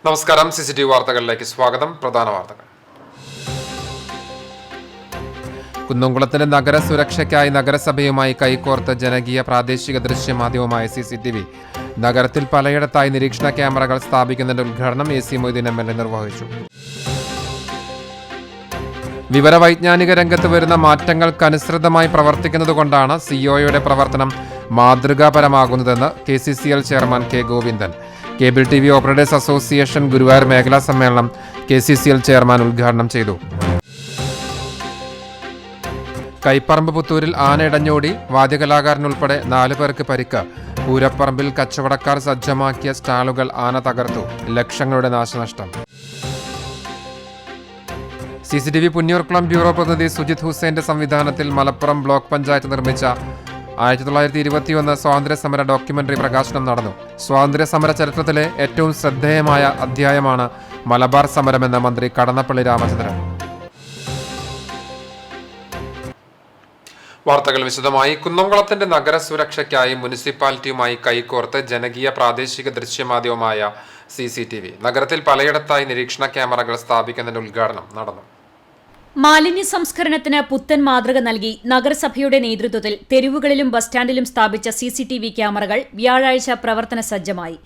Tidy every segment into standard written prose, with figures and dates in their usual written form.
നമസ്കാരം. CCTV വാർത്തകളിലേക്ക് സ്വാഗതം. പ്രധാന വാർത്തകൾ. കുന്നംകുളത്തിന്റെ നഗര സുരക്ഷയ്ക്കായി നഗരസഭയുമായി കൈകോർത്ത് ജനകീയ പ്രാദേശിക ദൃശ്യമാധ്യമമായ CCTV നഗരത്തിൽ പലയിടത്തായി നിരീക്ഷണ ക്യാമറകൾ സ്ഥാപിക്കുന്നതിന്റെ ഉദ്ഘാടനം AC മൊയ്തീൻ MLA നിർവഹിച്ചു. വിവരവൈജ്ഞാനിക രംഗത്ത് വരുന്ന മാറ്റങ്ങൾക്കനുസൃതമായി പ്രവർത്തിക്കുന്നതുകൊണ്ടാണ് COയുടെ പ്രവർത്തനം മാതൃകാപരമാകുന്നതെന്ന് KCCL chairman K. Govindan. Cable TV operators association Guruvayur മേഖലാ സമ്മേളനം KCCL ചെയർമാൻ ഉദ്ഘാടനം ചെയ്തു. കൈപ്പറമ്പ് പുത്തൂരിൽ ആന ഇടഞ്ഞോടി വാദ്യകലാകാരനുൾപ്പെടെ 4 പേർക്ക് പരിക്ക്. പൂരപ്പറമ്പിൽ കച്ചവടക്കാർ സജ്ജമാക്കിയ സ്റ്റാളുകൾ ആന തകർത്തു. ലക്ഷങ്ങളുടെ നാശനഷ്ടം. CCTV പുന്നൂർക്കുളം ബ്യൂറോ പ്രതിനിധി സുജിത് ഹുസൈന്റെ സംവിധാനത്തിൽ മലപ്പുറം ബ്ലോക്ക് പഞ്ചായത്ത് നിർമ്മിച്ച 1921 സ്വാതന്ത്ര്യ സമര ഡോക്യുമെന്ററി പ്രകാശനം നടന്നു. സ്വാതന്ത്ര്യ സമര ചരിത്രത്തിലെ ഏറ്റവും ശ്രദ്ധേയമായ അധ്യായമാണ് മലബാർ സമരമെന്ന മന്ത്രി കടന്നപ്പള്ളി രാമചന്ദ്രൻ. വാർത്തകൾ വിശദമായി. കുന്നംകുളത്തിന്റെ നഗര സുരക്ഷയ്ക്കായി മുനിസിപ്പാലിറ്റിയുമായി കൈകോർത്ത് ജനകീയ പ്രാദേശിക ദൃശ്യമാധ്യമമായ CCTV നഗരത്തിൽ പലയിടത്തായി നിരീക്ഷണ ക്യാമറകൾ സ്ഥാപിക്കുന്നതിന്റെ ഉദ്ഘാടനം നടന്നു. മാലിന്യ സംസ്കരണത്തിന് പുത്തൻ മാതൃക നൽകി നഗരസഭയുടെ നേതൃത്വത്തിൽ തെരുവുകളിലും ബസ് സ്റ്റാൻഡിലും സ്ഥാപിച്ച CCTV ക്യാമറകൾ വ്യാഴാഴ്ച പ്രവർത്തന സജ്ജമായി.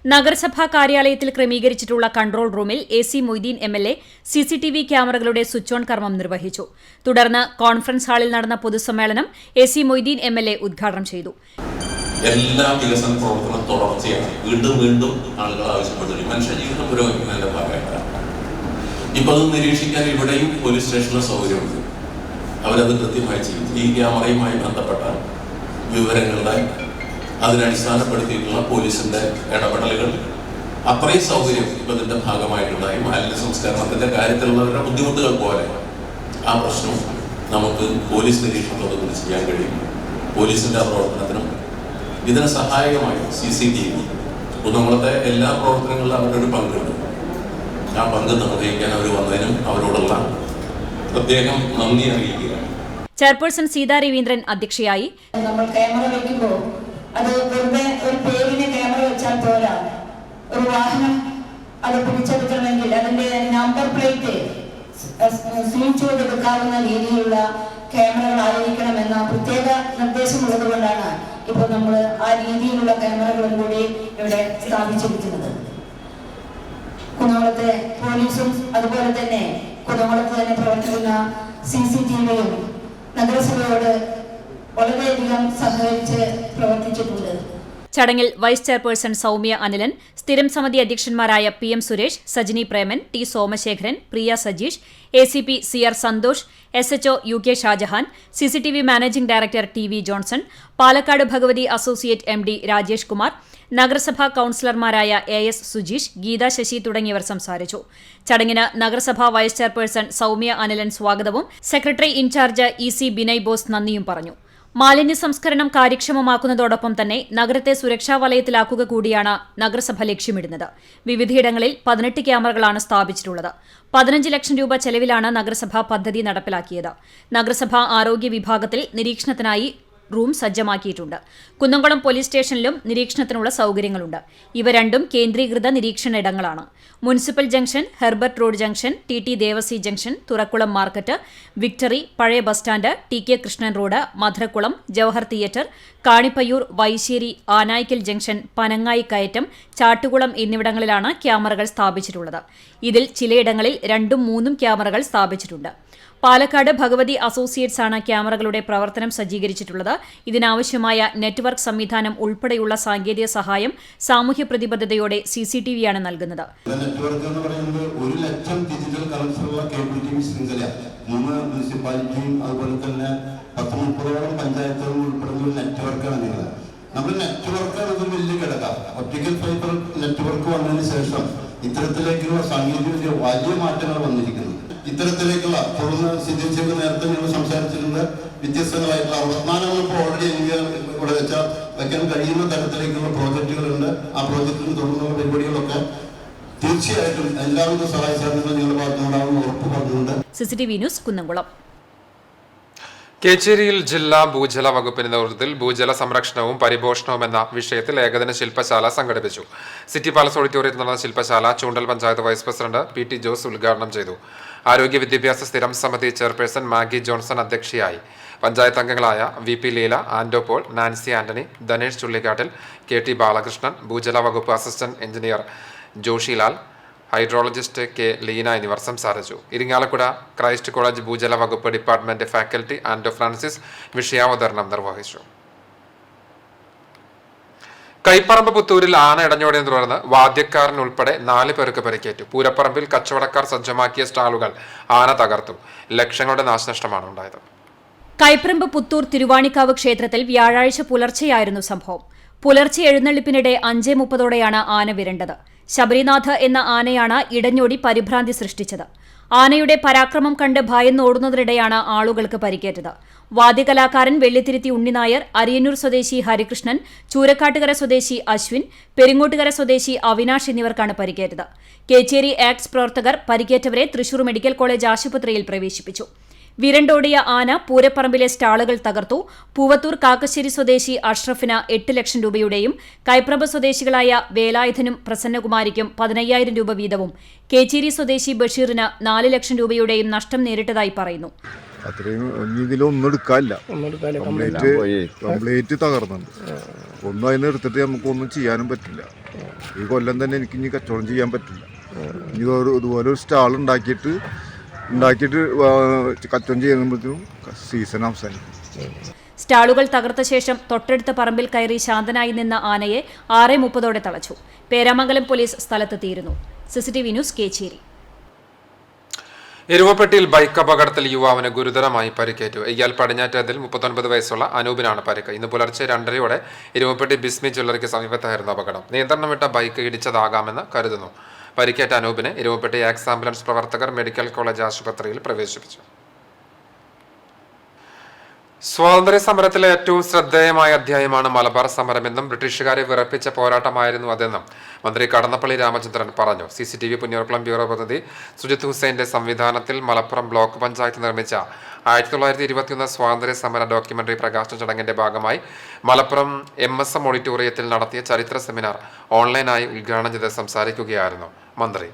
നഗരസഭാ കാര്യാലയത്തിൽ ക്രമീകരിച്ചിട്ടുള്ള കൺട്രോൾ റൂമിൽ AC മൊയ്തീൻ MLA CCTV ക്യാമറകളുടെ സ്വിച്ച് ഓൺ കർമ്മം നിർവഹിച്ചു. തുടർന്ന് കോൺഫറൻസ് ഹാളിൽ നടന്ന പൊതുസമ്മേളനം AC മൊയ്തീൻ MLA ഉദ്ഘാടനം ചെയ്തു. എല്ലാ വികസന പ്രവർത്തനം തുടർച്ചയാണ്. വീണ്ടും ആളുകൾ ആവശ്യപ്പെട്ടു. മനുഷ്യജീവിതം പുരോഗമിക്കുന്നതിന്റെ ഭാഗമായിട്ടാണ്. ഇപ്പൊ അത് നിരീക്ഷിക്കാൻ ഇവിടെയും പോലീസ് സ്റ്റേഷനിലെ സൗകര്യമുണ്ട്. അവരത് കൃത്യമായി ചെയ്യും. ഈ ക്യാമറയുമായി ബന്ധപ്പെട്ട വിവരങ്ങളുടെ അതിനടിസ്ഥാനപ്പെടുത്തിയിട്ടുള്ള പോലീസിന്റെ ഇടപെടലുകൾ അത്രയും സൗകര്യം ഇപ്പൊ ഇതിന്റെ ഭാഗമായിട്ടുണ്ടായി. മാലിന്യ സംസ്കരണത്തിന്റെ കാര്യത്തിലുള്ളവരുടെ ബുദ്ധിമുട്ടുകൾ പോലെ ആ പ്രശ്നം നമുക്ക് പോലീസ് നിരീക്ഷണത്തോട് ചെയ്യാൻ കഴിയും. പോലീസിന്റെ പ്രവർത്തനത്തിനും ഇതിന് സഹായകമായി CCTV കുന്നംകുളത്തെ എല്ലാ പ്രവർത്തനങ്ങളിലും അവരുടെ ഒരു പങ്കുണ്ട്. ആ പങ്ക് നിർവഹിക്കാൻ അവർ വന്നതിനും അവരോടുള്ള പ്രത്യേകം നന്ദി അറിയിക്കുകയാണ്. ചെയർപേഴ്സൺ സീതാ രവീന്ദ്രൻ അധ്യക്ഷയായി. നമ്മൾ ക്യാമറ വയ്ക്കുമ്പോൾ അത് വെറുതെ ഒരു പേരിന് ക്യാമറ വെച്ചാൽ പോരാ. ഒരു വാഹനം അത് പിടിച്ചെടുക്കണമെങ്കിൽ അതിന്റെ നമ്പർ പ്ലേറ്റ് സീൽ ചെയ്തെടുക്കാവുന്ന രീതിയിലുള്ള ക്യാമറകൾ ആയിരിക്കണമെന്ന പ്രത്യേക നിർദ്ദേശമുള്ളത് കൊണ്ടാണ് ഇപ്പോൾ നമ്മൾ ആ രീതിയിലുള്ള ക്യാമറകളും കൂടി ഇവിടെ സ്ഥാപിച്ചിരിക്കുന്നത്. കുന്നംകുളത്തെ പോലീസും അതുപോലെ തന്നെ കുന്നംകുളത്ത് തന്നെ പ്രവർത്തിക്കുന്ന CCTVയും നഗരസഭയോട് വളരെയധികം സഹകരിച്ച് പ്രവർത്തിച്ചിട്ടുണ്ട്. ചടങ്ങിൽ വൈസ് ചെയർപേഴ്സൺ സൗമ്യ അനിലൻ, സ്ഥിരം സമിതി അധ്യക്ഷന്മാരായ PM Suresh, Sajini Preman, T Somasekharan, Priya Sajeesh, ACP CR Santhosh, SHO UK Shajahan, CCTV managing director TV Johnson, Palakkad Bhagavathi associate MD Rajesh Kumar, നഗരസഭാ കൌൺസിലർമാരായ AS സുജീഷ്, ഗീത ശശി തുടങ്ങിയവർ സംസാരിച്ചു. ചടങ്ങിന് നഗരസഭാ വൈസ് ചെയർപേഴ്സൺ സൗമ്യ അനിലൻ സ്വാഗതവും secretary incharge EC Binay Bose നന്ദിയും പറഞ്ഞു. മാലിന്യ സംസ്കരണം കാര്യക്ഷമമാക്കുന്നതോടൊപ്പം തന്നെ നഗരത്തെ സുരക്ഷാ വലയത്തിലാക്കുക കൂടിയാണ് നഗരസഭ ലക്ഷ്യമിടുന്നത്. വിവിധയിടങ്ങളിൽ 18 ക്യാമറകളാണ് സ്ഥാപിച്ചിട്ടുള്ളത്. 15 ലക്ഷം രൂപ ചെലവിലാണ് നഗരസഭ പദ്ധതി നടപ്പിലാക്കിയത്. നഗരസഭാ ആരോഗ്യ വിഭാഗത്തിൽ നിരീക്ഷണത്തിനായി റൂം സജ്ജമാക്കിയിട്ടുണ്ട്. കുന്നംകുളം പോലീസ് സ്റ്റേഷനിലും നിരീക്ഷണത്തിനുള്ള സൗകര്യങ്ങളുണ്ട്. ഇവ രണ്ടും കേന്ദ്രീകൃത നിരീക്ഷണ ഇടങ്ങളാണ്. Municipal junction, Herbert road junction, TT Devassy junction, Thurakkulam market, Victory, പഴയ bus stand, TK Krishnan road, Madhurakkulam, Jawahar theatre, Kanippayyur, Vaisseri, Anayikkal junction, Panangayi കയറ്റം, ചാട്ടുകുളം എന്നിവിടങ്ങളിലാണ് ക്യാമറകൾ സ്ഥാപിച്ചിട്ടുള്ളത്. ഇതിൽ ചിലയിടങ്ങളിൽ 2ഉം 3ഉം ക്യാമറകൾ സ്ഥാപിച്ചിട്ടുണ്ട്. പാലക്കാട് ഭഗവതി അസോസിയേറ്റ്സ് ആണ് ക്യാമറകളുടെ പ്രവർത്തനം സജ്ജീകരിച്ചിട്ടുള്ളത്. ഇതിനാവശ്യമായ നെറ്റ്വർക്ക് സംവിധാനം ഉൾപ്പെടെയുള്ള സാങ്കേതിക സഹായം സാമൂഹ്യ പ്രതിബദ്ധതയോടെ CCTVയാണ് നൽകുന്നത്. നെറ്റ്വർക്ക് എന്ന് പറയുന്നത് 1 ലക്ഷം ഡിജിറ്റൽ കണക്ഷനുള്ള കേബിൾ TV ശൃംഖല 3 മുനിസിപ്പാലിറ്റിയും അതുപോലെ തന്നെ 10-30ഓളം പഞ്ചായത്തുകളും ഉൾപ്പെടുന്ന ഒരു നെറ്റ്വർക്കാണ് നിങ്ങൾ. നമ്മൾ നെറ്റ്വർക്കാണ് ഒരു വലിയ ഘടകം. ഒപ്റ്റിക്കൽ ഫൈബർ നെറ്റ്വർക്ക് വന്നതിന് ശേഷം ഇത്തരത്തിലേക്കുള്ള സാങ്കേതിക വലിയ മാറ്റങ്ങൾ വന്നിരിക്കുന്നു. ഇത്തരത്തിലേക്കുള്ള തുടർന്ന് സിദ്ധിച്ചത് നേരത്തെ ഞങ്ങൾ സംസാരിച്ചിട്ടുണ്ട്. വ്യത്യസ്തങ്ങളായിട്ടുള്ള 64 ഇപ്പോൾ ഓൾറെഡി ഇവിടെ വയ്ക്കാൻ കഴിയുന്ന തരത്തിലേക്കുള്ള പ്രോജക്റ്റുകളുണ്ട്. ആ പ്രോജക്റ്റിന് തുടർന്നുള്ള പരിപാടികളൊക്കെ തീർച്ചയായിട്ടും എല്ലാവിധ സഹായ സഹകരണങ്ങളും ഞങ്ങളുടെ ഭാഗത്തുനിന്നുണ്ടാവുമെന്ന് ഉറപ്പ് പറഞ്ഞുകൊണ്ട് CCTV ന്യൂസ് കുന്നംകുളം. കേച്ചേരിയിൽ ജില്ലാ ഭൂജല വകുപ്പിന്റെ നേതൃത്വത്തിൽ ഭൂജല സംരക്ഷണവും പരിപോഷണവും എന്ന വിഷയത്തിൽ ഏകദിന ശില്പശാല സംഘടിപ്പിച്ചു. സിറ്റി പാലസ് ഓഡിറ്റോറിയത്തിൽ നടന്ന ശില്പശാല Choondal panchayat vice president PT Jose ഉദ്ഘാടനം ചെയ്തു. ആരോഗ്യ വിദ്യാഭ്യാസ സ്ഥിരം സമിതി ചെയർപേഴ്സൺ മാഗി ജോൺസൺ അധ്യക്ഷയായി. പഞ്ചായത്ത് അംഗങ്ങളായ VP ലീല, ആൻഡോ Paul, Nancy Antony, Dhanesh ചുള്ളിക്കാട്ടിൽ, KT Balakrishnan, ഭൂജല വകുപ്പ് assistant engineer Joshilal, hydrologist K Leena എന്നിവർ സംസാരിച്ചു. ഇരിങ്ങാലക്കുട ക്രൈസ്റ്റ് കോളേജ് ഭൂജല വകുപ്പ് ഡിപ്പാർട്ട്മെന്റ് ഫാക്കൽറ്റി ആൻഡോ ഫ്രാൻസിസ് വിഷയാവതരണം നിർവഹിച്ചു. കൈപ്പറമ്പ് പുത്തൂരിൽ ആന ഇടഞ്ഞോടിയതിനെ തുടർന്ന് വാദ്യക്കാരൻ ഉൾപ്പെടെ 4 പേർക്ക് പരിക്കേറ്റു. പൂരപ്പറമ്പിൽ കച്ചവടക്കാർ സജ്ജമാക്കിയ സ്റ്റാളുകൾ ആന തകർത്തു. ലക്ഷങ്ങളുടെ നാശനഷ്ടമാണ് ഉണ്ടായത്. കൈപ്പറമ്പ് പുത്തൂർ തിരുവാണിക്കാവ് ക്ഷേത്രത്തിൽ വ്യാഴാഴ്ച പുലർച്ചെയായിരുന്നു സംഭവം. പുലർച്ചെ എഴുന്നള്ളിപ്പിനിടെ 5:30ഓടെയാണ് ആന വിരണ്ടത്. ശബരിനാഥ് എന്ന ആനയാണ് ഇടഞ്ഞോടി പരിഭ്രാന്തി സൃഷ്ടിച്ചത്. ആനയുടെ പരാക്രമം കണ്ട് ഭയന്നോടുന്നതിനിടെയാണ് ആളുകൾക്ക് പരിക്കേറ്റത്. വാദ്യകലാകാരൻ വെള്ളിത്തിരുത്തി ഉണ്ണിനായർ, അരിയന്നൂർ സ്വദേശി ഹരികൃഷ്ണൻ, ചൂരക്കാട്ടുകര സ്വദേശി അശ്വിൻ, പെരിങ്ങോട്ടുകര സ്വദേശി അവിനാഷ് എന്നിവർക്കാണ് പരിക്കേറ്റത്. കേച്ചേരി ആക്ട്സ് പ്രവർത്തകർ പരിക്കേറ്റവരെ തൃശൂർ മെഡിക്കൽ കോളേജ് ആശുപത്രിയിൽ പ്രവേശിപ്പിച്ചു. വിരണ്ടോടിയ ആന പൂരപ്പറമ്പിലെ സ്റ്റാളുകൾ തകർത്തു. പൂവത്തൂർ കാക്കശ്ശേരി സ്വദേശി അഷ്റഫിന് 8 ലക്ഷം രൂപയുടെയും കൈപ്രഭ സ്വദേശികളായ വേലായുധനും പ്രസന്നകുമാരിക്കും 15,000 രൂപ വീതവും കേച്ചേരി സ്വദേശി ബഷീറിന് 4 ലക്ഷം രൂപയുടെയും നഷ്ടം നേരിട്ടതായി പറയുന്നു. അത്രയും ഇതിലൊന്നും എടുക്കാനില്ല, കംപ്ലീറ്റ് തകർന്നുണ്ട്. ഒന്നും അതിന് എടുത്തിട്ട് നമുക്കൊന്നും ചെയ്യാനും പറ്റില്ല. ഈ കൊല്ലം തന്നെ എനിക്ക് ഇനി കച്ചവടം ചെയ്യാൻ പറ്റില്ല. ഇനി ഇതുപോലെ ഒരു സ്റ്റാൾ ഉണ്ടാക്കിയിട്ട് കച്ചവടം ചെയ്യുമ്പോഴത്തേക്കും സീസൺ അവസാനിക്കും. സ്റ്റാളുകൾ തകർത്ത ശേഷം തൊട്ടടുത്ത പറമ്പിൽ കയറി ശാന്തനായി നിന്ന ആനയെ 6:30ഓടെ തളച്ചു. പേരാമംഗലം പോലീസ് സ്ഥലത്തെത്തിയിരുന്നു. CCTV news, Kechery. എരുവപ്പെട്ടിയിൽ ബൈക്ക് അപകടത്തിൽ യുവാവിന് ഗുരുതരമായി പരിക്കേറ്റു. ഇയാൾ പടിഞ്ഞാറ്റതിൽ 39 വയസ്സുള്ള അനൂപിനാണ് പരിക്ക്. ഇന്ന് പുലർച്ചെ 2:30ഓടെ എരുവപ്പെട്ടി ബിസ്മി ജ്വല്ലറിക്ക് സമീപത്തായിരുന്നു അപകടം. നിയന്ത്രണം വിട്ട ബൈക്ക് ഇടിച്ചതാകാമെന്ന് കരുതുന്നു. പരിക്കേറ്റ അനൂപിനെ എരുവപ്പെട്ടി ആക്സ് ആംബുലൻസ് പ്രവർത്തകർ മെഡിക്കൽ കോളേജ് ആശുപത്രിയിൽ പ്രവേശിപ്പിച്ചു. സ്വാതന്ത്ര്യ സമരത്തിലെ ഏറ്റവും ശ്രദ്ധേയമായ അധ്യായമാണ് മലബാർ സമരമെന്നും ബ്രിട്ടീഷുകാരെ വിറപ്പിച്ച പോരാട്ടമായിരുന്നു അതെന്നും മന്ത്രി കടന്നപ്പള്ളി രാമചന്ദ്രൻ പറഞ്ഞു. CCTV പുന്നൂർക്കുളം ബ്യൂറോ പ്രതിനിധി സുജിത് ഹുസൈന്റെ സംവിധാനത്തിൽ മലപ്പുറം ബ്ലോക്ക് പഞ്ചായത്ത് നിർമ്മിച്ച 1921 സ്വാതന്ത്ര്യ സമര ഡോക്യുമെന്ററി പ്രകാശന ചടങ്ങിന്റെ ഭാഗമായി മലപ്പുറം MSM ഓഡിറ്റോറിയത്തിൽ നടത്തിയ ചരിത്ര സെമിനാർ ഓൺലൈനായി ഉദ്ഘാടനം ചെയ്ത് സംസാരിക്കുകയായിരുന്നു മന്ത്രി.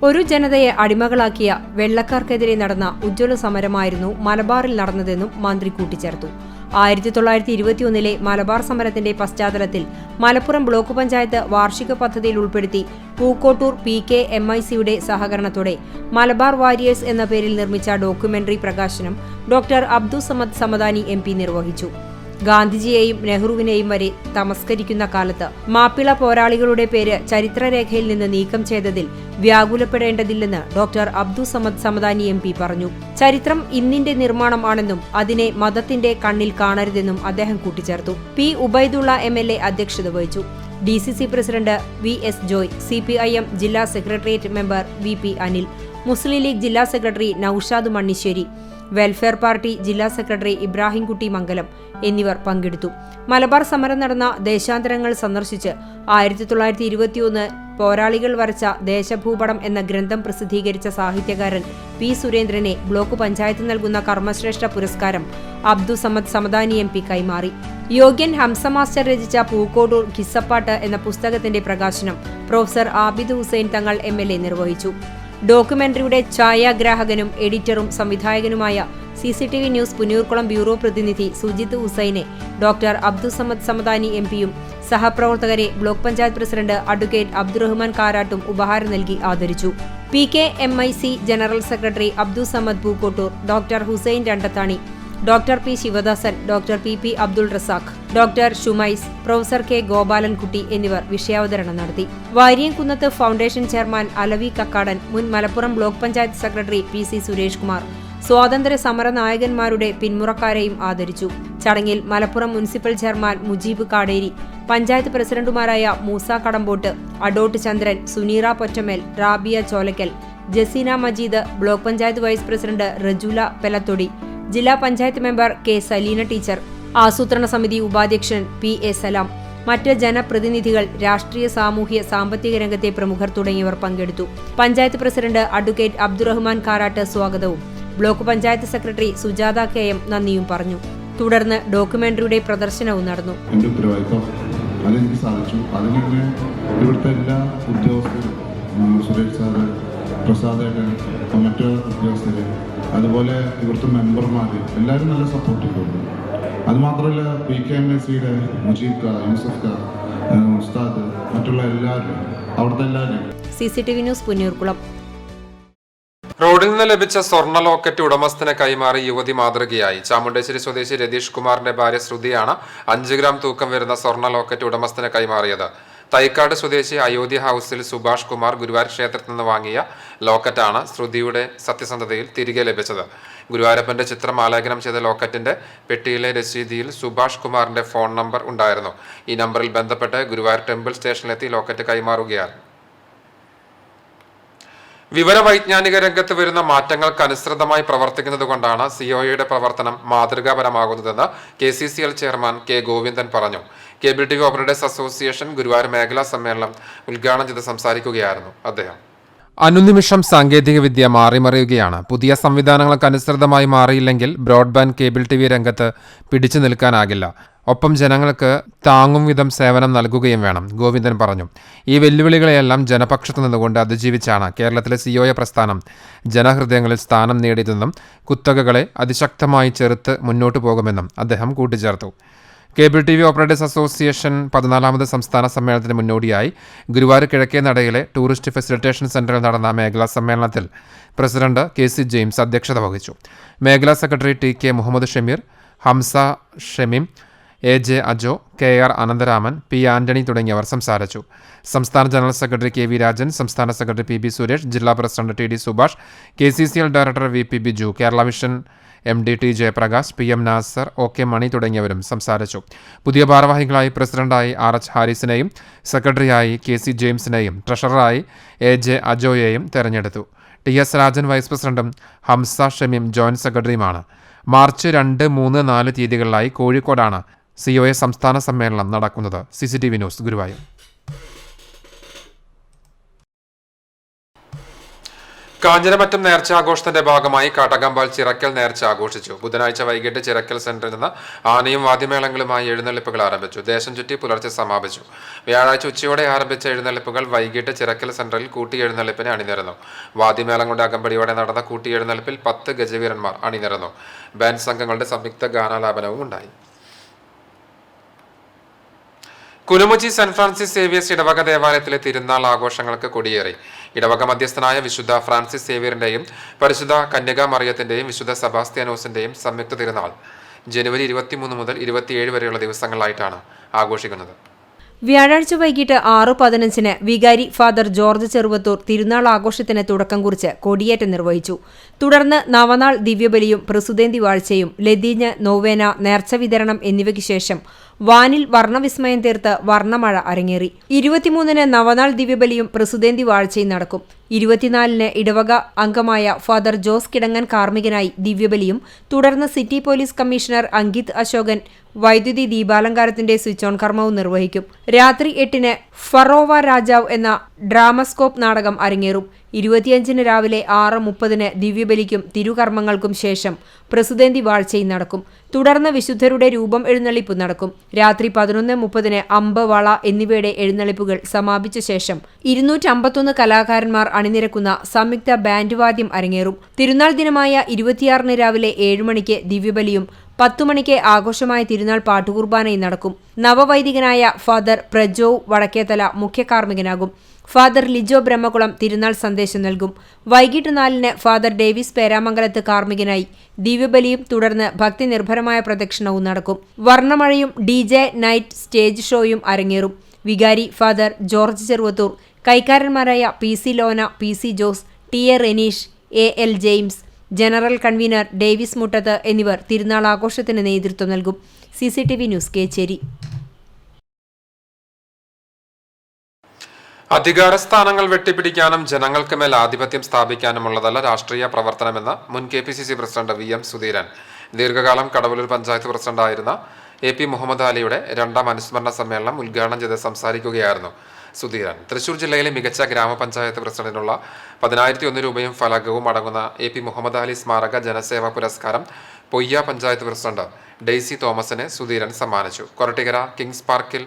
ഒരു ജനതയെ അടിമകളാക്കിയ വെള്ളക്കാർക്കെതിരെ നടന്ന ഉജ്ജ്വല സമരമായിരുന്നു മലബാറിൽ നടന്നതെന്നും മന്ത്രി കൂട്ടിച്ചേർത്തു. 1921 മലബാർ സമരത്തിന്റെ പശ്ചാത്തലത്തിൽ മലപ്പുറം ബ്ലോക്ക് പഞ്ചായത്ത് വാർഷിക പദ്ധതിയിൽ ഉൾപ്പെടുത്തി പൂക്കോട്ടൂർ PKMICയുടെ സഹകരണത്തോടെ മലബാർ വാരിയേഴ്സ് എന്ന പേരിൽ നിർമ്മിച്ച ഡോക്യുമെന്ററി പ്രകാശനം ഡോക്ടർ അബ്ദുസമദ് സമദാനി MP നിർവഹിച്ചു. ഗാന്ധിജിയെയും നെഹ്റുവിനെയും വരെ തമസ്കരിക്കുന്ന കാലത്ത് മാപ്പിള പോരാളികളുടെ പേര് ചരിത്രരേഖയിൽ നിന്ന് നീക്കം ചെയ്തതിൽ വ്യാകുലപ്പെടേണ്ടതില്ലെന്ന് ഡോക്ടർ അബ്ദുസമദ് സമദാനി MP പറഞ്ഞു. ചരിത്രം ഇന്നിന്റെ നിർമ്മാണം ആണെന്നും അതിനെ മതത്തിന്റെ കണ്ണിൽ കാണരുതെന്നും അദ്ദേഹം കൂട്ടിച്ചേർത്തു. P. ഉബൈദുള്ള MLA അധ്യക്ഷത വഹിച്ചു. DCC president VS Joy, CPIM ജില്ലാ secretariat member VP Anil, Muslim League ജില്ലാ സെക്രട്ടറി നൌഷാദ് മണ്ണിശ്ശേരി, വെൽഫെയർ പാർട്ടി ജില്ലാ സെക്രട്ടറി ഇബ്രാഹിംകുട്ടി മംഗലം എന്നിവർ പങ്കെടുത്തു. മലബാർ സമരം നടന്ന ദേശാന്തരങ്ങൾ സന്ദർശിച്ച് 1921 പോരാളികൾ വരച്ച ദേശഭൂപടം എന്ന ഗ്രന്ഥം പ്രസിദ്ധീകരിച്ച സാഹിത്യകാരൻ P. സുരേന്ദ്രനെ ബ്ലോക്ക് പഞ്ചായത്ത് നൽകുന്ന കർമ്മശ്രേഷ്ഠ പുരസ്കാരം അബ്ദുസമദ് സമദാനി MP കൈമാറി. യോഗ്യൻ ഹംസ മാസ്റ്റർ രചിച്ച പൂക്കോട്ടൂർ കിസ്സപ്പാട്ട് എന്ന പുസ്തകത്തിന്റെ പ്രകാശനം പ്രൊഫസർ ആബിദ് ഹുസൈൻ തങ്ങൾ MLA നിർവഹിച്ചു. ഡോക്യുമെന്ററിയുടെ ഛായാഗ്രാഹകനും എഡിറ്ററും സംവിധായകനുമായ CCTV ന്യൂസ് പുന്നൂർക്കുളം ബ്യൂറോ പ്രതിനിധി സുജിത് ഹുസൈനെ ഡോക്ടർ അബ്ദുസമദ് സമദാനി MPയും സഹപ്രവർത്തകരെ block panchayat president advocate Abdurahman കാരാട്ടും ഉപഹാരം നൽകി ആദരിച്ചു. PKMIC general secretary Abdussamad Pookkottur, doctor Hussain Randathani, doctor P. Sivadasan, doctor PP. Abdul Razak, doctor Shumais, professor K. Gopalankutty എന്നിവർ വിഷയാവതരണം നടത്തി. വാര്യംകുന്നത്ത് ഫൗണ്ടേഷൻ ചെയർമാൻ അലവി കക്കാടൻ, മുൻ Malappuram block panchayat secretary PC. Suresh Kumar, സ്വാതന്ത്ര്യ സമര നായകന്മാരുടെ പിന്മുറക്കാരെയും ആദരിച്ചു. ചടങ്ങിൽ മലപ്പുറം മുനിസിപ്പൽ ചെയർമാൻ മുജീബ് കാടേരി, പഞ്ചായത്ത് പ്രസിഡന്റുമാരായ Musa Kadampot, Adott Chandran, Suneera Pottamel, Rabiya Cholakkal, Jaseena Majeed, block panchayat vice president Rejula Pelathodi, ജില്ലാ panchayat member K Salina teacher, ആസൂത്രണ സമിതി ഉപാധ്യക്ഷൻ പി എ സലാം, മറ്റ് ജനപ്രതിനിധികൾ, രാഷ്ട്രീയ, സാമൂഹ്യ, സാമ്പത്തിക രംഗത്തെ പ്രമുഖർ തുടങ്ങിയവർ പങ്കെടുത്തു. പഞ്ചായത്ത് പ്രസിഡന്റ് അഡ്വക്കേറ്റ് അബ്ദുറഹ്മാൻ കാരാട്ട് സ്വാഗതവും block panchayat secretary Sujatha K M നന്ദിയും പറഞ്ഞു. തുടർന്ന് ഡോക്യുമെന്ററിയുടെ പ്രദർശനവും നടന്നു. അതെനിക്ക് സാധിച്ചു. അതിന് ഇവിടുത്തെ എല്ലാ ഉദ്യോഗസ്ഥരും, സുരേഷ് സാറ്, പ്രസാദേട്ടൻ, മറ്റു ഉദ്യോഗസ്ഥര്, അതുപോലെ ഇവിടുത്തെ മെമ്പർമാർ എല്ലാവരും നല്ല സപ്പോർട്ട് ചെയ്തിട്ടുണ്ട്. അതുമാത്രമല്ല PKMACയുടെ മുജീബ് ഖാ, യൂസഫ് ഖാ, ഉസ്താദ്, മറ്റുള്ള എല്ലാവരും, അവിടുത്തെ എല്ലാവരും. CCTV news Punnoorkulam. റോഡിൽ നിന്ന് ലഭിച്ച സ്വർണ്ണ ലോക്കറ്റ് ഉടമസ്ഥന് കൈമാറി യുവതി മാതൃകയായി. ചാമുണ്ടേശ്വരി സ്വദേശി രതീഷ് കുമാറിന്റെ ഭാര്യ ശ്രുതിയാണ് 5 ഗ്രാം തൂക്കം വരുന്ന സ്വർണ്ണ ലോക്കറ്റ് ഉടമസ്ഥന് കൈമാറിയത്. തൈക്കാട് സ്വദേശി അയോധ്യ ഹൌസിൽ സുഭാഷ് കുമാർ ഗുരുവായൂർ ക്ഷേത്രത്തിൽ നിന്ന് വാങ്ങിയ ലോക്കറ്റാണ് ശ്രുതിയുടെ സത്യസന്ധതയിൽ തിരികെ ലഭിച്ചത്. ഗുരുവായൂരപ്പന്റെ ചിത്രം ആലേഖനം ചെയ്ത ലോക്കറ്റിന്റെ പെട്ടിയിലെ രസീതിയിൽ സുഭാഷ് കുമാറിന്റെ ഫോൺ നമ്പർ ഉണ്ടായിരുന്നു. ഈ നമ്പറിൽ ബന്ധപ്പെട്ട് ഗുരുവായൂർ ടെമ്പിൾ സ്റ്റേഷനിലെത്തി ലോക്കറ്റ് കൈമാറുകയാണ്. വിവരവൈജ്ഞാനിക രംഗത്ത് വരുന്ന മാറ്റങ്ങൾക്കനുസൃതമായി പ്രവർത്തിക്കുന്നതുകൊണ്ടാണ് സിഒയുടെ പ്രവർത്തനം മാതൃകാപരമാകുന്നതെന്ന് KCCL ചെയർമാൻ കെ ഗോവിന്ദൻ പറഞ്ഞു. Cable TV operators association Guruvayur മേഖലാ സമ്മേളനം ഉദ്ഘാടനം ചെയ്ത് സംസാരിക്കുകയായിരുന്നു അദ്ദേഹം. അനുനിമിഷം സാങ്കേതികവിദ്യ മാറിമറിയുകയാണ്. പുതിയ സംവിധാനങ്ങൾക്കനുസൃതമായി മാറിയില്ലെങ്കിൽ ബ്രോഡ്ബാൻഡ് കേബിൾ TV രംഗത്ത് പിടിച്ചു നിൽക്കാനാകില്ല. ഒപ്പം ജനങ്ങൾക്ക് താങ്ങും വിധം സേവനം നൽകുകയും വേണം, ഗോവിന്ദൻ പറഞ്ഞു. ഈ വെല്ലുവിളികളെയെല്ലാം ജനപക്ഷത്തു നിന്നുകൊണ്ട് അതിജീവിച്ചാണ് കേരളത്തിലെ സിഒഎ പ്രസ്ഥാനം ജനഹൃദയങ്ങളിൽ സ്ഥാനം നേടിയതെന്നും കുത്തകകളെ അതിശക്തമായി ചെറുത്ത് മുന്നോട്ടു പോകുമെന്നും അദ്ദേഹം കൂട്ടിച്ചേർത്തു. കേബിൾ TV ഓപ്പറേറ്റേഴ്സ് അസോസിയേഷൻ 14ാമത് സംസ്ഥാന സമ്മേളനത്തിന് മുന്നോടിയായി ഗുരുവായൂർ കിഴക്കേ നടയിലെ ടൂറിസ്റ്റ് ഫെസിലിറ്റേഷൻ സെന്ററിൽ നടന്ന മേഖലാ സമ്മേളനത്തിൽ പ്രസിഡന്റ് KC ജെയിംസ് അധ്യക്ഷത വഹിച്ചു. മേഖലാ secretary TK Muhammad Shameer, Hamsa Shameem, AJ Ajo, KR Anantharaman, P Antony തുടങ്ങിയവർ സംസാരിച്ചു. സംസ്ഥാന ജനറൽ സെക്രട്ടറി KV രാജൻ, സംസ്ഥാന സെക്രട്ടറി PB സുരേഷ്, ജില്ലാ president TD Subhash, KCCL director VP Biju, Kerala Vision MD T Jayaprakash, PM Nasar, OK Mani തുടങ്ങിയവരും സംസാരിച്ചു. പുതിയ ഭാരവാഹികളായി പ്രസിഡന്റായി RH ഹാരിസിനെയും സെക്രട്ടറിയായി KC ജെയിംസിനെയും ട്രഷററായി AJ അജോയെയും തെരഞ്ഞെടുത്തു. TS രാജൻ വൈസ് പ്രസിഡന്റും ഹംസ ഷമീം ജോയിന്റ് സെക്രട്ടറിയുമാണ്. മാർച്ച് 2, 3, 4 തീയതികളിലായി കോഴിക്കോടാണ് സിഒഎ സംസ്ഥാന സമ്മേളനം നടക്കുന്നത്. CCTV news Guruvayur. കാഞ്ഞിരമറ്റം നേർച്ച ആഘോഷത്തിന്റെ ഭാഗമായി കാട്ടകമ്പാൽ ചിറക്കൽ നേർച്ച ആഘോഷിച്ചു. ബുധനാഴ്ച വൈകിട്ട് ചിറക്കൽ സെന്ററിൽ നിന്ന് ആനയും വാദ്യമേളങ്ങളുമായി എഴുന്നള്ളിപ്പുകൾ ആരംഭിച്ചു. ദേശം ചുറ്റി പുലർച്ചെ സമാപിച്ചു. വ്യാഴാഴ്ച ഉച്ചയോടെ ആരംഭിച്ച എഴുന്നള്ളിപ്പുകൾ വൈകിട്ട് ചിറക്കൽ സെന്ററിൽ കൂട്ടിയെഴുന്നള്ളിപ്പിന് അണിനിരന്നു. വാദ്യമേളങ്ങളുടെ അകമ്പടിയോടെ നടന്ന കൂട്ടിയെഴുന്നള്ളിപ്പിൽ 10 ഗജവീരന്മാർ അണിനിരന്നു. ബാൻഡ് സംഘങ്ങളുടെ സംയുക്ത ഗാനാലാപനവും ഉണ്ടായി. കുനുമുച്ചി സെന്റ് ഫ്രാൻസിസ് സേവിയേഴ്സ് ഇടവക ദേവാലയത്തിലെ തിരുനാൾ ആഘോഷങ്ങൾക്ക് കൊടിയേറി. ഇടവക മധ്യസ്ഥനായ വിശുദ്ധ ഫ്രാൻസിസ് സേവിയറിന്റെയും പരിശുദ്ധ കന്യകാ മറിയത്തിന്റെയും വിശുദ്ധ സെബാസ്ത്യാനോസിന്റെയും സംയുക്ത തിരുനാൾ ജനുവരി 23 മുതൽ 27 വരെയുള്ള ദിവസങ്ങളായിട്ടാണ് ആഘോഷിക്കുന്നത്. വ്യാഴാഴ്ച വൈകിട്ട് 6:15 വികാരി ഫാദർ ജോർജ് ചെറുവത്തൂർ തിരുനാൾ ആഘോഷത്തിന് തുടക്കം കുറിച്ച് കൊടിയേറ്റം നിർവഹിച്ചു. തുടർന്ന് നവനാൾ ദിവ്യബലിയും പ്രസുതേന്തി വാഴ്ചയും ലതീഞ്ഞ് നോവേന നേർച്ച വിതരണം എന്നിവയ്ക്ക് ശേഷം വാനിൽ വർണ്ണവിസ്മയം തീർത്ത് വർണ്ണമഴ അരങ്ങേറി. 23-ന് നവനാൾ ദിവ്യബലിയും പ്രസുതേന്തി വാഴ്ചയും നടക്കും. 24-ന് ഇടവക അംഗമായ ഫാദർ ജോസ് കിടങ്ങൻ കാർമ്മികനായി ദിവ്യബലിയും തുടർന്ന് city police commissioner Ankit Ashokan വൈദ്യുതി ദീപാലങ്കാരത്തിന്റെ സ്വിച്ച് ഓൺ കർമ്മവും നിർവഹിക്കും. രാത്രി 8-ന് ഫറോവ രാജാവ് എന്ന ഡ്രാമസ്കോപ്പ് നാടകം അരങ്ങേറും. 25-ന് രാവിലെ 6:30-ന് ദിവ്യബലിക്കും തിരുകർമ്മങ്ങൾക്കും ശേഷം പ്രസുതേന്തി വാഴ്ചയും നടക്കും. തുടർന്ന് വിശുദ്ധരുടെ രൂപം എഴുന്നള്ളിപ്പ് നടക്കും. രാത്രി 11:30-ന് അമ്പ്, വള എന്നിവയുടെ എഴുന്നള്ളിപ്പുകൾ സമാപിച്ച ശേഷം 251 കലാകാരന്മാർ അണിനിരക്കുന്ന സംയുക്ത ബാൻഡ് വാദ്യം അരങ്ങേറും. തിരുനാൾ ദിനമായ 26-ന് രാവിലെ 7 മണിക്ക് ദിവ്യബലിയും 10 മണിക്ക് ആഘോഷമായ തിരുനാൾ പാട്ടുകുർബാനയും നടക്കും. നവവൈദികനായ ഫാദർ പ്രജോ വടക്കേത്തല മുഖ്യ കാർമ്മികനാകും. ഫാദർ ലിജോ ബ്രഹ്മകുളം തിരുനാൾ സന്ദേശം നൽകും. വൈകിട്ട് 4-ന് ഫാദർ ഡേവിസ് പേരാമംഗലത്ത് കാർമ്മികനായി ദിവ്യബലിയും തുടർന്ന് ഭക്തി നിർഭരമായ പ്രദക്ഷിണവും നടക്കും. വർണ്ണമഴയും DJ നൈറ്റ് സ്റ്റേജ് ഷോയും അരങ്ങേറും. വികാരി ഫാദർ ജോർജ് ചെറുവത്തൂർ, കൈക്കാരന്മാരായ PC Lona, PC Jose, TA Renish, AL James, general convener Davis Muttath എന്നിവർ തിരുനാൾ ആഘോഷത്തിന് നേതൃത്വം നൽകും. CCTV news Kechery. അധികാര സ്ഥാനങ്ങൾ വെട്ടിപ്പിടിക്കാനും ജനങ്ങൾക്ക് മേൽ ആധിപത്യം സ്ഥാപിക്കാനുമുള്ളതല്ല രാഷ്ട്രീയ പ്രവർത്തനമെന്ന് മുൻ KPCC പ്രസിഡന്റ് VM സുധീരൻ. ദീർഘകാലം കടവലൂർ പഞ്ചായത്ത് പ്രസിഡന്റായിരുന്ന AP മുഹമ്മദ് അലിയുടെ രണ്ടാം അനുസ്മരണ സമ്മേളനം ഉദ്ഘാടനം ചെയ്ത് സംസാരിക്കുകയായിരുന്നു സുധീരൻ. തൃശൂർ ജില്ലയിലെ മികച്ച ഗ്രാമപഞ്ചായത്ത് പ്രസിഡന്റിനുള്ള 10,001 രൂപയും ഫലകവും അടങ്ങുന്ന AP മുഹമ്മദ് അലി സ്മാരക ജനസേവാ പുരസ്കാരം പൊയ്യ പഞ്ചായത്ത് പ്രസിഡന്റ് ഡെയ്സി തോമസിനെ സുധീരൻ സമ്മാനിച്ചു. കൊരട്ടിക്കര കിങ്സ് പാർക്കിൽ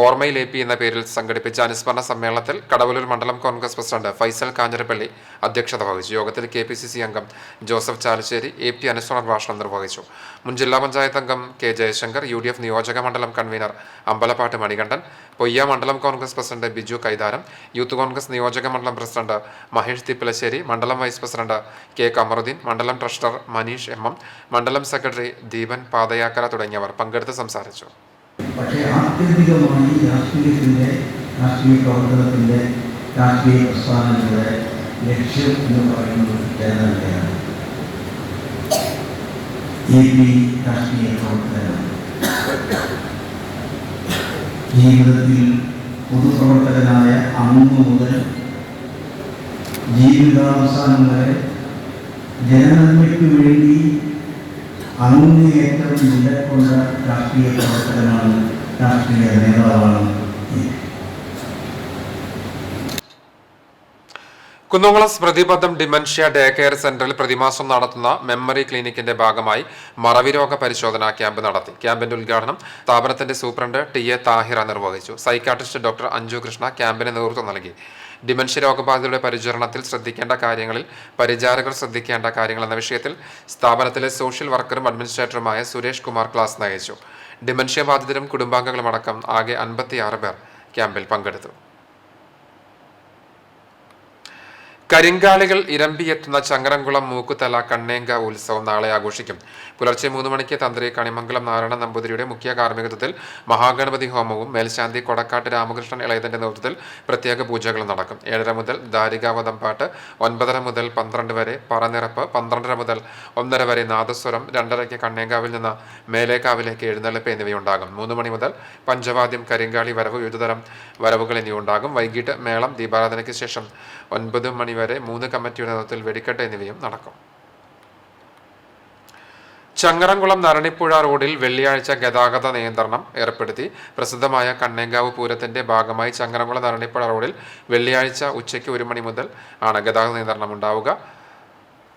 ഓർമ്മയിൽ AP എന്ന പേരിൽ സംഘടിപ്പിച്ച അനുസ്മരണ സമ്മേളനത്തിൽ കടവലൂർ മണ്ഡലം കോൺഗ്രസ് പ്രസിഡന്റ് ഫൈസൽ കാഞ്ഞിരപ്പള്ളി അധ്യക്ഷത വഹിച്ചു. യോഗത്തിൽ KPCC അംഗം ജോസഫ് ചാലിശ്ശേരി AP അനുസ്മരണ ഭാഷണം നിർവഹിച്ചു. മുൻ ജില്ലാ പഞ്ചായത്ത് അംഗം K ജയശങ്കർ, UDF നിയോജക മണ്ഡലം കൺവീനർ അമ്പലപ്പാട്ട് മണികണ്ഠൻ, പൊയ്യ മണ്ഡലം കോൺഗ്രസ് പ്രസിഡന്റ് ബിജു കൈതാരം, യൂത്ത് കോൺഗ്രസ് നിയോജക മണ്ഡലം പ്രസിഡന്റ് മഹേഷ് തിപ്പലശ്ശേരി, മണ്ഡലം വൈസ് പ്രസിഡന്റ് K കമറുദ്ദീൻ, മണ്ഡലം ട്രഷറർ മനീഷ് MM, മണ്ഡലം സെക്രട്ടറി ദീപൻ പാതയാക്കര തുടങ്ങിയവർ പങ്കെടുത്ത് സംസാരിച്ചു. പക്ഷേ ആത്യന്തികമായി രാഷ്ട്രീയ പ്രവർത്തനത്തിൻ്റെ രാഷ്ട്രീയ പ്രസ്ഥാനങ്ങളുടെ ലക്ഷ്യം എന്ന് പറയുന്നത് ജനതയാണ്. രാഷ്ട്രീയ പ്രവർത്തനം ജീവിതത്തിൽ പൊതുപ്രവർത്തകനായ അന്നു മുതൽ ജീവിതാവസാനം വരെ ജനനന്മയ്ക്ക് വേണ്ടി അങ്ങേയറ്റം നിലകൊണ്ട രാഷ്ട്രീയ പ്രവർത്തകനാണ്, രാഷ്ട്രീയ നേതാവാണ്. കുന്നംകുളം സ്മൃതിപഥം ഡിമൻഷ്യ ഡേ കെയർ സെന്ററിൽ പ്രതിമാസം നടത്തുന്ന മെമ്മറി ക്ലിനിക്കിന്റെ ഭാഗമായി മറവി രോഗ പരിശോധനാ ക്യാമ്പ് നടത്തി. ക്യാമ്പിന്റെ ഉദ്ഘാടനം സ്ഥാപനത്തിന്റെ സൂപ്രണ്ട് TA താഹിറ നിർവഹിച്ചു. സൈക്കാട്രിസ്റ്റ് ഡോക്ടർ അഞ്ജു കൃഷ്ണ ക്യാമ്പിന് നേതൃത്വം നൽകി. ഡിമൻഷ്യ രോഗബാധിതരുടെ പരിചരണത്തിൽ ശ്രദ്ധിക്കേണ്ട കാര്യങ്ങളിൽ പരിചാരകർ ശ്രദ്ധിക്കേണ്ട കാര്യങ്ങൾ എന്ന വിഷയത്തിൽ സ്ഥാപനത്തിലെ സോഷ്യൽ വർക്കറും അഡ്മിനിസ്ട്രേറ്ററുമായ സുരേഷ് കുമാർ ക്ലാസ് നയിച്ചു. ഡിമൻഷ്യ ബാധിതരും കുടുംബാംഗങ്ങളും അടക്കം ആകെ 56 പേർ ക്യാമ്പിൽ പങ്കെടുത്തു. കരിങ്കാളികൾ ഇരമ്പിയെത്തുന്ന ചങ്ങരംകുളം മൂക്കുതല കണ്ണേങ്കാവ് ഉത്സവം നാളെ ആഘോഷിക്കും. പുലർച്ചെ 3 മണിക്ക് തന്ത്രി കണിമംഗലം നാരായണ നമ്പൂതിരിയുടെ മുഖ്യ കാർമ്മികത്വത്തിൽ മഹാഗണപതി ഹോമവും മേൽശാന്തി കൊടക്കാട്ട് രാമകൃഷ്ണൻ ഇളയതിന്റെ നേതൃത്വത്തിൽ പ്രത്യേക പൂജകൾ നടക്കും. 7:30 മുതൽ ദാരികാവതം പാട്ട്, 9:30 മുതൽ 12 വരെ പറനിറപ്പ്, 12:30 മുതൽ 1:30 വരെ നാദസ്വരം, 2:30 കണ്ണേങ്കാവിൽ നിന്ന് മേലേക്കാവിലേക്ക് എഴുന്നള്ളിപ്പ് എന്നിവയുണ്ടാകും. 3 മണി മുതൽ പഞ്ചവാദ്യം, കരിങ്കാളി വരവ്, വിവിധതരം വരവുകൾ എന്നിവയുണ്ടാകും. വൈകിട്ട് മേളം, ദീപാരാധനയ്ക്ക് ശേഷം 9 മണി വരെ 3 കമ്മിറ്റിയുടെ നേതൃത്വത്തിൽ വെടിക്കെട്ട് എന്നിവയും നടക്കും. ചങ്ങരംകുളം നരണിപ്പുഴ റോഡിൽ വെള്ളിയാഴ്ച ഗതാഗത നിയന്ത്രണം ഏർപ്പെടുത്തി. പ്രസിദ്ധമായ കണ്ണേങ്കാവ് പൂരത്തിന്റെ ഭാഗമായി ചങ്ങരംകുളം നരണിപ്പുഴ റോഡിൽ വെള്ളിയാഴ്ച ഉച്ചയ്ക്ക് 1 മണി മുതൽ ആണ് ഗതാഗത നിയന്ത്രണം ഉണ്ടാവുക.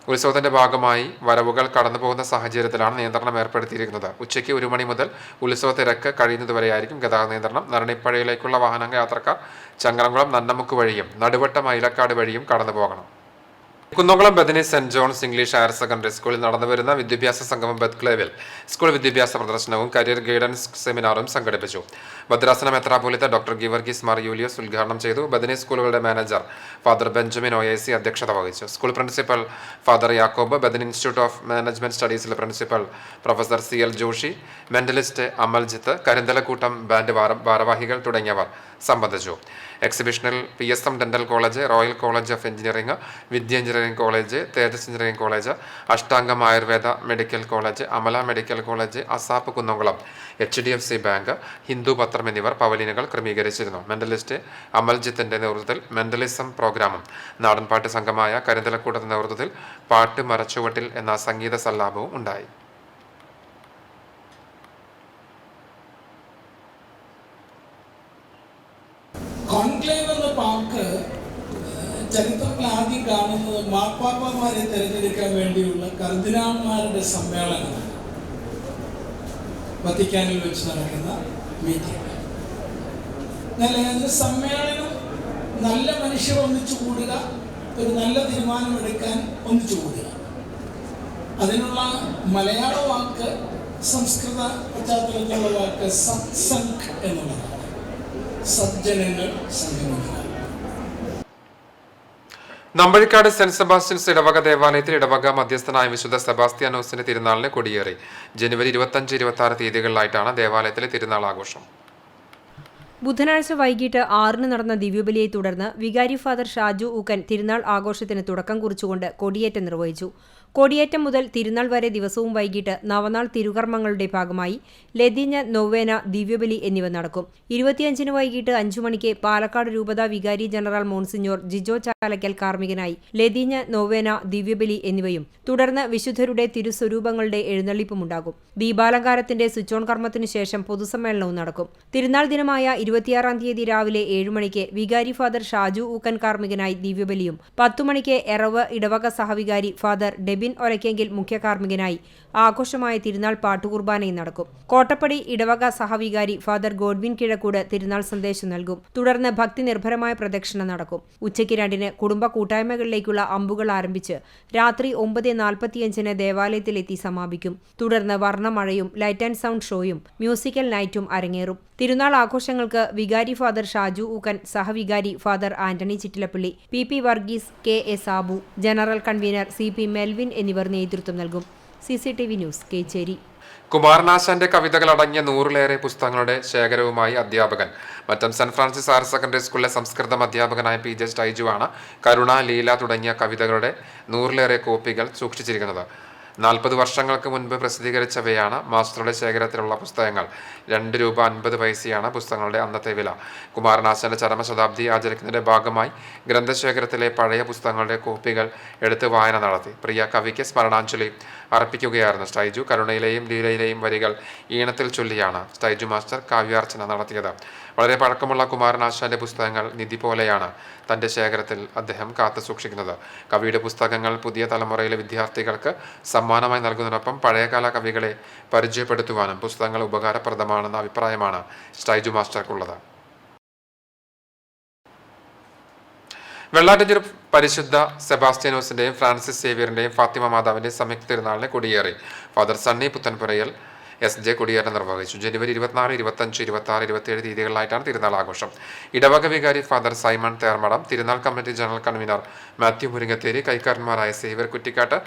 ഉത്സവത്തിന്റെ ഭാഗമായി വരവുകൾ കടന്നുപോകുന്ന സാഹചര്യത്തിലാണ് നിയന്ത്രണം ഏർപ്പെടുത്തിയിരിക്കുന്നത്. ഉച്ചയ്ക്ക് 1 മണി മുതൽ ഉത്സവ തിരക്ക് കഴിയുന്നതുവരെയായിരിക്കും ഗതാഗത നിയന്ത്രണം. നരണിപ്പുഴയിലേക്കുള്ള വാഹന യാത്രക്കാർ ചങ്ങരംകുളം നന്നമുക്ക് വഴിയും നടുവട്ടം മൈലക്കാട് വഴിയും കടന്നു പോകണം. Kunnamkulam Bethany saint John's English higher secondary സ്കൂളിൽ നടന്നുവരുന്ന വിദ്യാഭ്യാസ സംഗമം ബത്ക്ലേവിൽ സ്കൂൾ വിദ്യാഭ്യാസ പ്രദർശനവും കരിയർ ഗൈഡൻസ് സെമിനാറും സംഘടിപ്പിച്ചു. ഭദ്രാസന മെത്രാപ്പോലീത്ത ഡോക്ടർ ഗീവർഗീസ് മാർ യൂലിയോസ് ഉദ്ഘാടനം ചെയ്തു. ബദനി സ്കൂളുകളുടെ മാനേജർ ഫാദർ ബെഞ്ചമിൻ OAC അധ്യക്ഷത വഹിച്ചു. School principal father Yakob, Bethany institute of management സ്റ്റഡീസിലെ principal professor CL Joshi, mentalist Amaljith, Karinthalakkoottam band ഭാരവാഹികൾ തുടങ്ങിയവർ സംബന്ധിച്ചു. എക്സിബിഷനിൽ PSM dental college, royal college of engineering, Vidya engineering college, Thejas engineering college, Ashtangam Ayurveda medical college, Amala medical college, ASAP Kunnamkulam, HDFC bank, Hindu പത്രം എന്നിവർ പവലിയനുകൾ ക്രമീകരിച്ചിരുന്നു. Mentalist അമൽജിത്തിന്റെ നേതൃത്വത്തിൽ mentalism പ്രോഗ്രാമും നാടൻപാട്ട് സംഘമായ കരിന്തലക്കൂട്ടത്തിന്റെ നേതൃത്വത്തിൽ പാട്ട് മരച്ചുവട്ടിൽ എന്ന സംഗീത സല്ലാപവും ഉണ്ടായി. കോൺക്ലേവ് എന്ന വാക്ക് ചരിത്രത്തിൽ ആദ്യം കാണുന്നത് മാർപ്പാപ്പമാരെ തിരഞ്ഞെടുക്കാൻ വേണ്ടിയുള്ള കർദിനാൾമാരുടെ സമ്മേളനമാണ്. വത്തിക്കാനിൽ വെച്ച് നടക്കുന്ന മീറ്റിംഗ്. എന്നാൽ സമ്മേളനം നല്ല മനുഷ്യർ ഒന്നിച്ചു കൂടുക, ഒരു നല്ല തീരുമാനമെടുക്കാൻ ഒന്നിച്ചു കൂടുക. അതിനുള്ള മലയാള വാക്ക് സംസ്കൃത പശ്ചാത്തലത്തിലുള്ള വാക്ക് സത്സംഗ് എന്നുള്ളതാണ്. സജ്ജനങ്ങൾ സംഗമിക്കുക. നമ്പഴിക്കാട് സെന്റ് സെബാസ്റ്റ്യൻസ് ഇടവക ദേവാലയത്തിൽ ഇടവക മധ്യസ്ഥനായ വിശുദ്ധ സെബാസ്റ്റ്യാനോസിന്റെ തിരുനാളിന് കൊടിയേറി. ജനുവരി 25-26 തീയതികളിലായിട്ടാണ് ദേവാലയത്തിലെ തിരുനാൾ ആഘോഷം. ബുധനാഴ്ച വൈകിട്ട് 6-ന് നടന്ന ദിവ്യബലിയെ തുടർന്ന് വികാരി ഫാദർ ഷാജു ഊക്കൻ തിരുനാൾ ആഘോഷത്തിന് തുടക്കം കുറിച്ചുകൊണ്ട് കൊടിയേറ്റം നിർവഹിച്ചു. കൊടിയേറ്റം മുതൽ തിരുനാൾ വരെ ദിവസവും വൈകിട്ട് നവനാൾ തിരുകർമ്മങ്ങളുടെ ഭാഗമായി ലതീഞ്ഞ നൊവേന, ദിവ്യബലി എന്നിവ നടക്കും. 25-ന് വൈകിട്ട് 5 മണിക്ക് പാലക്കാട് രൂപത വികാരി ജനറൽ മോൺസിഞ്ഞോർ ജിജോ ചാലക്കൽ കാർമ്മികനായി ലതീഞ്ഞ നൊവേന, ദിവ്യബലി എന്നിവയും തുടർന്ന് വിശുദ്ധരുടെ തിരുസ്വരൂപങ്ങളുടെ എഴുന്നള്ളിപ്പുമുണ്ടാകും. ദീപാലങ്കാരത്തിന്റെ സ്വിച്ച് ഓൺ കർമ്മത്തിനു ശേഷം പൊതുസമ്മേളനവും നടക്കും. തിരുനാൾ ദിനമായ 26-ാം തീയതി രാവിലെ 7 മണിക്ക് വികാരി ഫാദർ ഷാജു ഊക്കൻ കാർമ്മികനായി ദിവ്യബലിയും 10 മണിക്ക് എറവ് ഇടവക സഹവികാരി ഫാദർ ഡെബിൻ ഒരക്കെങ്കിൽ മുഖ്യ കാർമ്മികനായി ആഘോഷമായ തിരുനാൾ പാട്ടുകുർബാനയും നടക്കും. കോട്ടപ്പടി ഇടവക സഹവികാരി ഫാദർ ഗോഡ്വിൻ കിഴക്കൂട് തിരുനാൾ സന്ദേശം നൽകും. തുടർന്ന് ഭക്തി നിർഭരമായ പ്രദക്ഷിണം നടക്കും. ഉച്ചയ്ക്ക് 2-ന് കുടുംബ കൂട്ടായ്മകളിലേക്കുള്ള അമ്പുകൾ ആരംഭിച്ച് രാത്രി 9:45-ന് ദേവാലയത്തിലെത്തി സമാപിക്കും. തുടർന്ന് വർണ്ണമഴയും ലൈറ്റ് ആൻഡ് സൗണ്ട് ഷോയും മ്യൂസിക്കൽ നൈറ്റും അരങ്ങേറും. തിരുനാൾ ആഘോഷങ്ങൾക്ക് വികാരി ഫാദർ ഷാജു ഊക്കൻ, സഹവികാരി father Antony Chittilappilly, PP Varghese, KA Sabu, general convener CP Melvin എന്നിവർ നേതൃത്വം നൽകും. CCTV news, Kecheri. കുമാരനാശാന്റെ കവിതകൾ അടങ്ങിയ 100-ലേറെ പുസ്തകങ്ങളുടെ ശേഖരവുമായി അധ്യാപകൻ Mattam Saint Francis higher secondary സ്കൂളിലെ സംസ്കൃതം അധ്യാപകനായ PJ സ്റ്റൈജു ആണ് കരുണ, ലീല തുടങ്ങിയ കവിതകളുടെ 100-ലേറെ കോപ്പികൾ സൂക്ഷിച്ചിരിക്കുന്നത്. 40 വർഷങ്ങൾക്ക് മുൻപ് പ്രസിദ്ധീകരിച്ചവയാണ് മാസ്റ്ററുടെ ശേഖരത്തിലുള്ള പുസ്തകങ്ങൾ. ₹2.50 പുസ്തകങ്ങളുടെ അന്നത്തെ വില. കുമാരനാശാന്റെ ചരമശതാബ്ദി ആചരിക്കുന്നതിന്റെ ഭാഗമായി ഗ്രന്ഥശേഖരത്തിലെ പഴയ പുസ്തകങ്ങളുടെ കോപ്പികൾ എടുത്ത് വായന നടത്തി. പ്രിയ കവിക്ക് സ്മരണാഞ്ജലി അർപ്പിക്കുകയായിരുന്നു സ്റ്റൈജു. കരുണയിലെയും ലീലയിലെയും വരികൾ ഈണത്തിൽ ചൊല്ലിയാണ് സ്റ്റൈജു മാസ്റ്റർ കാവ്യാർച്ചന നടത്തിയത്. വളരെ പഴക്കമുള്ള കുമാരനാശാന്റെ പുസ്തകങ്ങൾ നിധി പോലെയാണ് തന്റെ ശേഖരത്തിൽ അദ്ദേഹം കാത്തു സൂക്ഷിക്കുന്നത്. കവിയുടെ പുസ്തകങ്ങൾ പുതിയ തലമുറയിലെ വിദ്യാർത്ഥികൾക്ക് സമ്മാനമായി നൽകുന്നതിനൊപ്പം പഴയകാല കവികളെ പരിചയപ്പെടുത്തുവാനും പുസ്തകങ്ങൾ ഉപകാരപ്രദമാണെന്ന അഭിപ്രായമാണ് സ്റ്റൈജു മാസ്റ്റർക്കുള്ളത്. വെള്ളാട്ടഞ്ചേരി പരിശുദ്ധ സെബാസ്റ്റ്യാനോസിന്റെയും ഫ്രാൻസിസ് സേവിയറിന്റെയും ഫാത്തിമ മാതാവിന്റെയും സംയുക്ത തിരുനാളിന് കൊടിയേറി. ഫാദർ സണ്ണി പുത്തൻപുരയിൽ SJ കൊടിയേറ്റം നിർവഹിച്ചു. ജനുവരി 24, 25, 26, 27 തീയതികളിലായിട്ടാണ് തിരുനാൾ ആഘോഷം. ഇടവക വികാരി ഫാദർ സൈമൺ തേർമടം, തിരുനാൾ committee general convener Mathew Muringathery, കൈക്കാരന്മാരായ Xavier Kuttikkatt,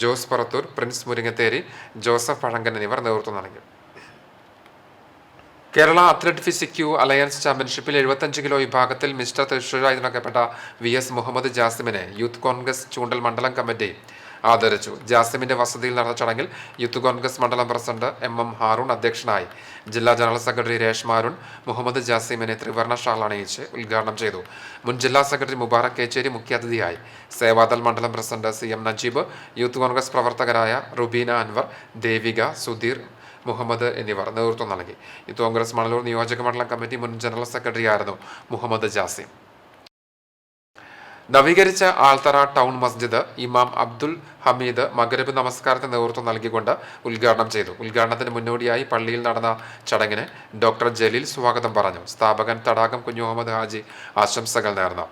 Jose Parathoor, Prince Muringathery, Joseph Pazhangan എന്നിവർ നേതൃത്വം നൽകി. കേരള അത്ലറ്റ് ഫിസിക്യു അലയൻസ് ചാമ്പ്യൻഷിപ്പിൽ 75 കിലോ വിഭാഗത്തിൽ മിസ്റ്റർ തൃശ്ശൂരായി തിരഞ്ഞെടുക്കപ്പെട്ട VS മുഹമ്മദ് ജാസിമിനെ യൂത്ത് കോൺഗ്രസ് ചൂണ്ടൽ മണ്ഡലം കമ്മിറ്റി ആദരിച്ചു. ജാസിമിന്റെ വസതിയിൽ നടന്ന ചടങ്ങിൽ യൂത്ത് കോൺഗ്രസ് മണ്ഡലം പ്രസിഡന്റ് MM ഹാറൂൺ അധ്യക്ഷനായി. ജില്ലാ ജനറൽ സെക്രട്ടറി രേഷ്മ അരുൺ മുഹമ്മദ് ജാസിമിനെ ത്രിവർണ്ണ ഷാൾ അണിയിച്ച് ഉദ്ഘാടനം ചെയ്തു. മുൻ ജില്ലാ സെക്രട്ടറി മുബാറക് കേച്ചേരി മുഖ്യാതിഥിയായി. സേവാദൾ മണ്ഡലം president CM Najeeb, youth Congress പ്രവർത്തകരായ റുബീന അൻവർ, ദേവിക, സുധീർ, മുഹമ്മദ് എന്നിവർ നേതൃത്വം നൽകി. യൂത്ത് കോൺഗ്രസ് മണലൂർ നിയോജക മണ്ഡലം കമ്മിറ്റി മുൻ ജനറൽ സെക്രട്ടറിയായിരുന്നു മുഹമ്മദ് ജാസിം. നവീകരിച്ച ആൾത്തറ ടൗൺ മസ്ജിദ് ഇമാം അബ്ദുൽ ഹമീദ് മഗ്‌രിബ് നമസ്കാരത്തിന് നേതൃത്വം നൽകിക്കൊണ്ട് ഉദ്ഘാടനം ചെയ്തു. ഉദ്ഘാടനത്തിന് മുന്നോടിയായി പള്ളിയിൽ നടന്ന ചടങ്ങിന് ഡോക്ടർ ജലീൽ സ്വാഗതം പറഞ്ഞു. സ്ഥാപകൻ തടാകം കുഞ്ഞു മുഹമ്മദ് ഹാജി ആശംസകൾ നേർന്നു.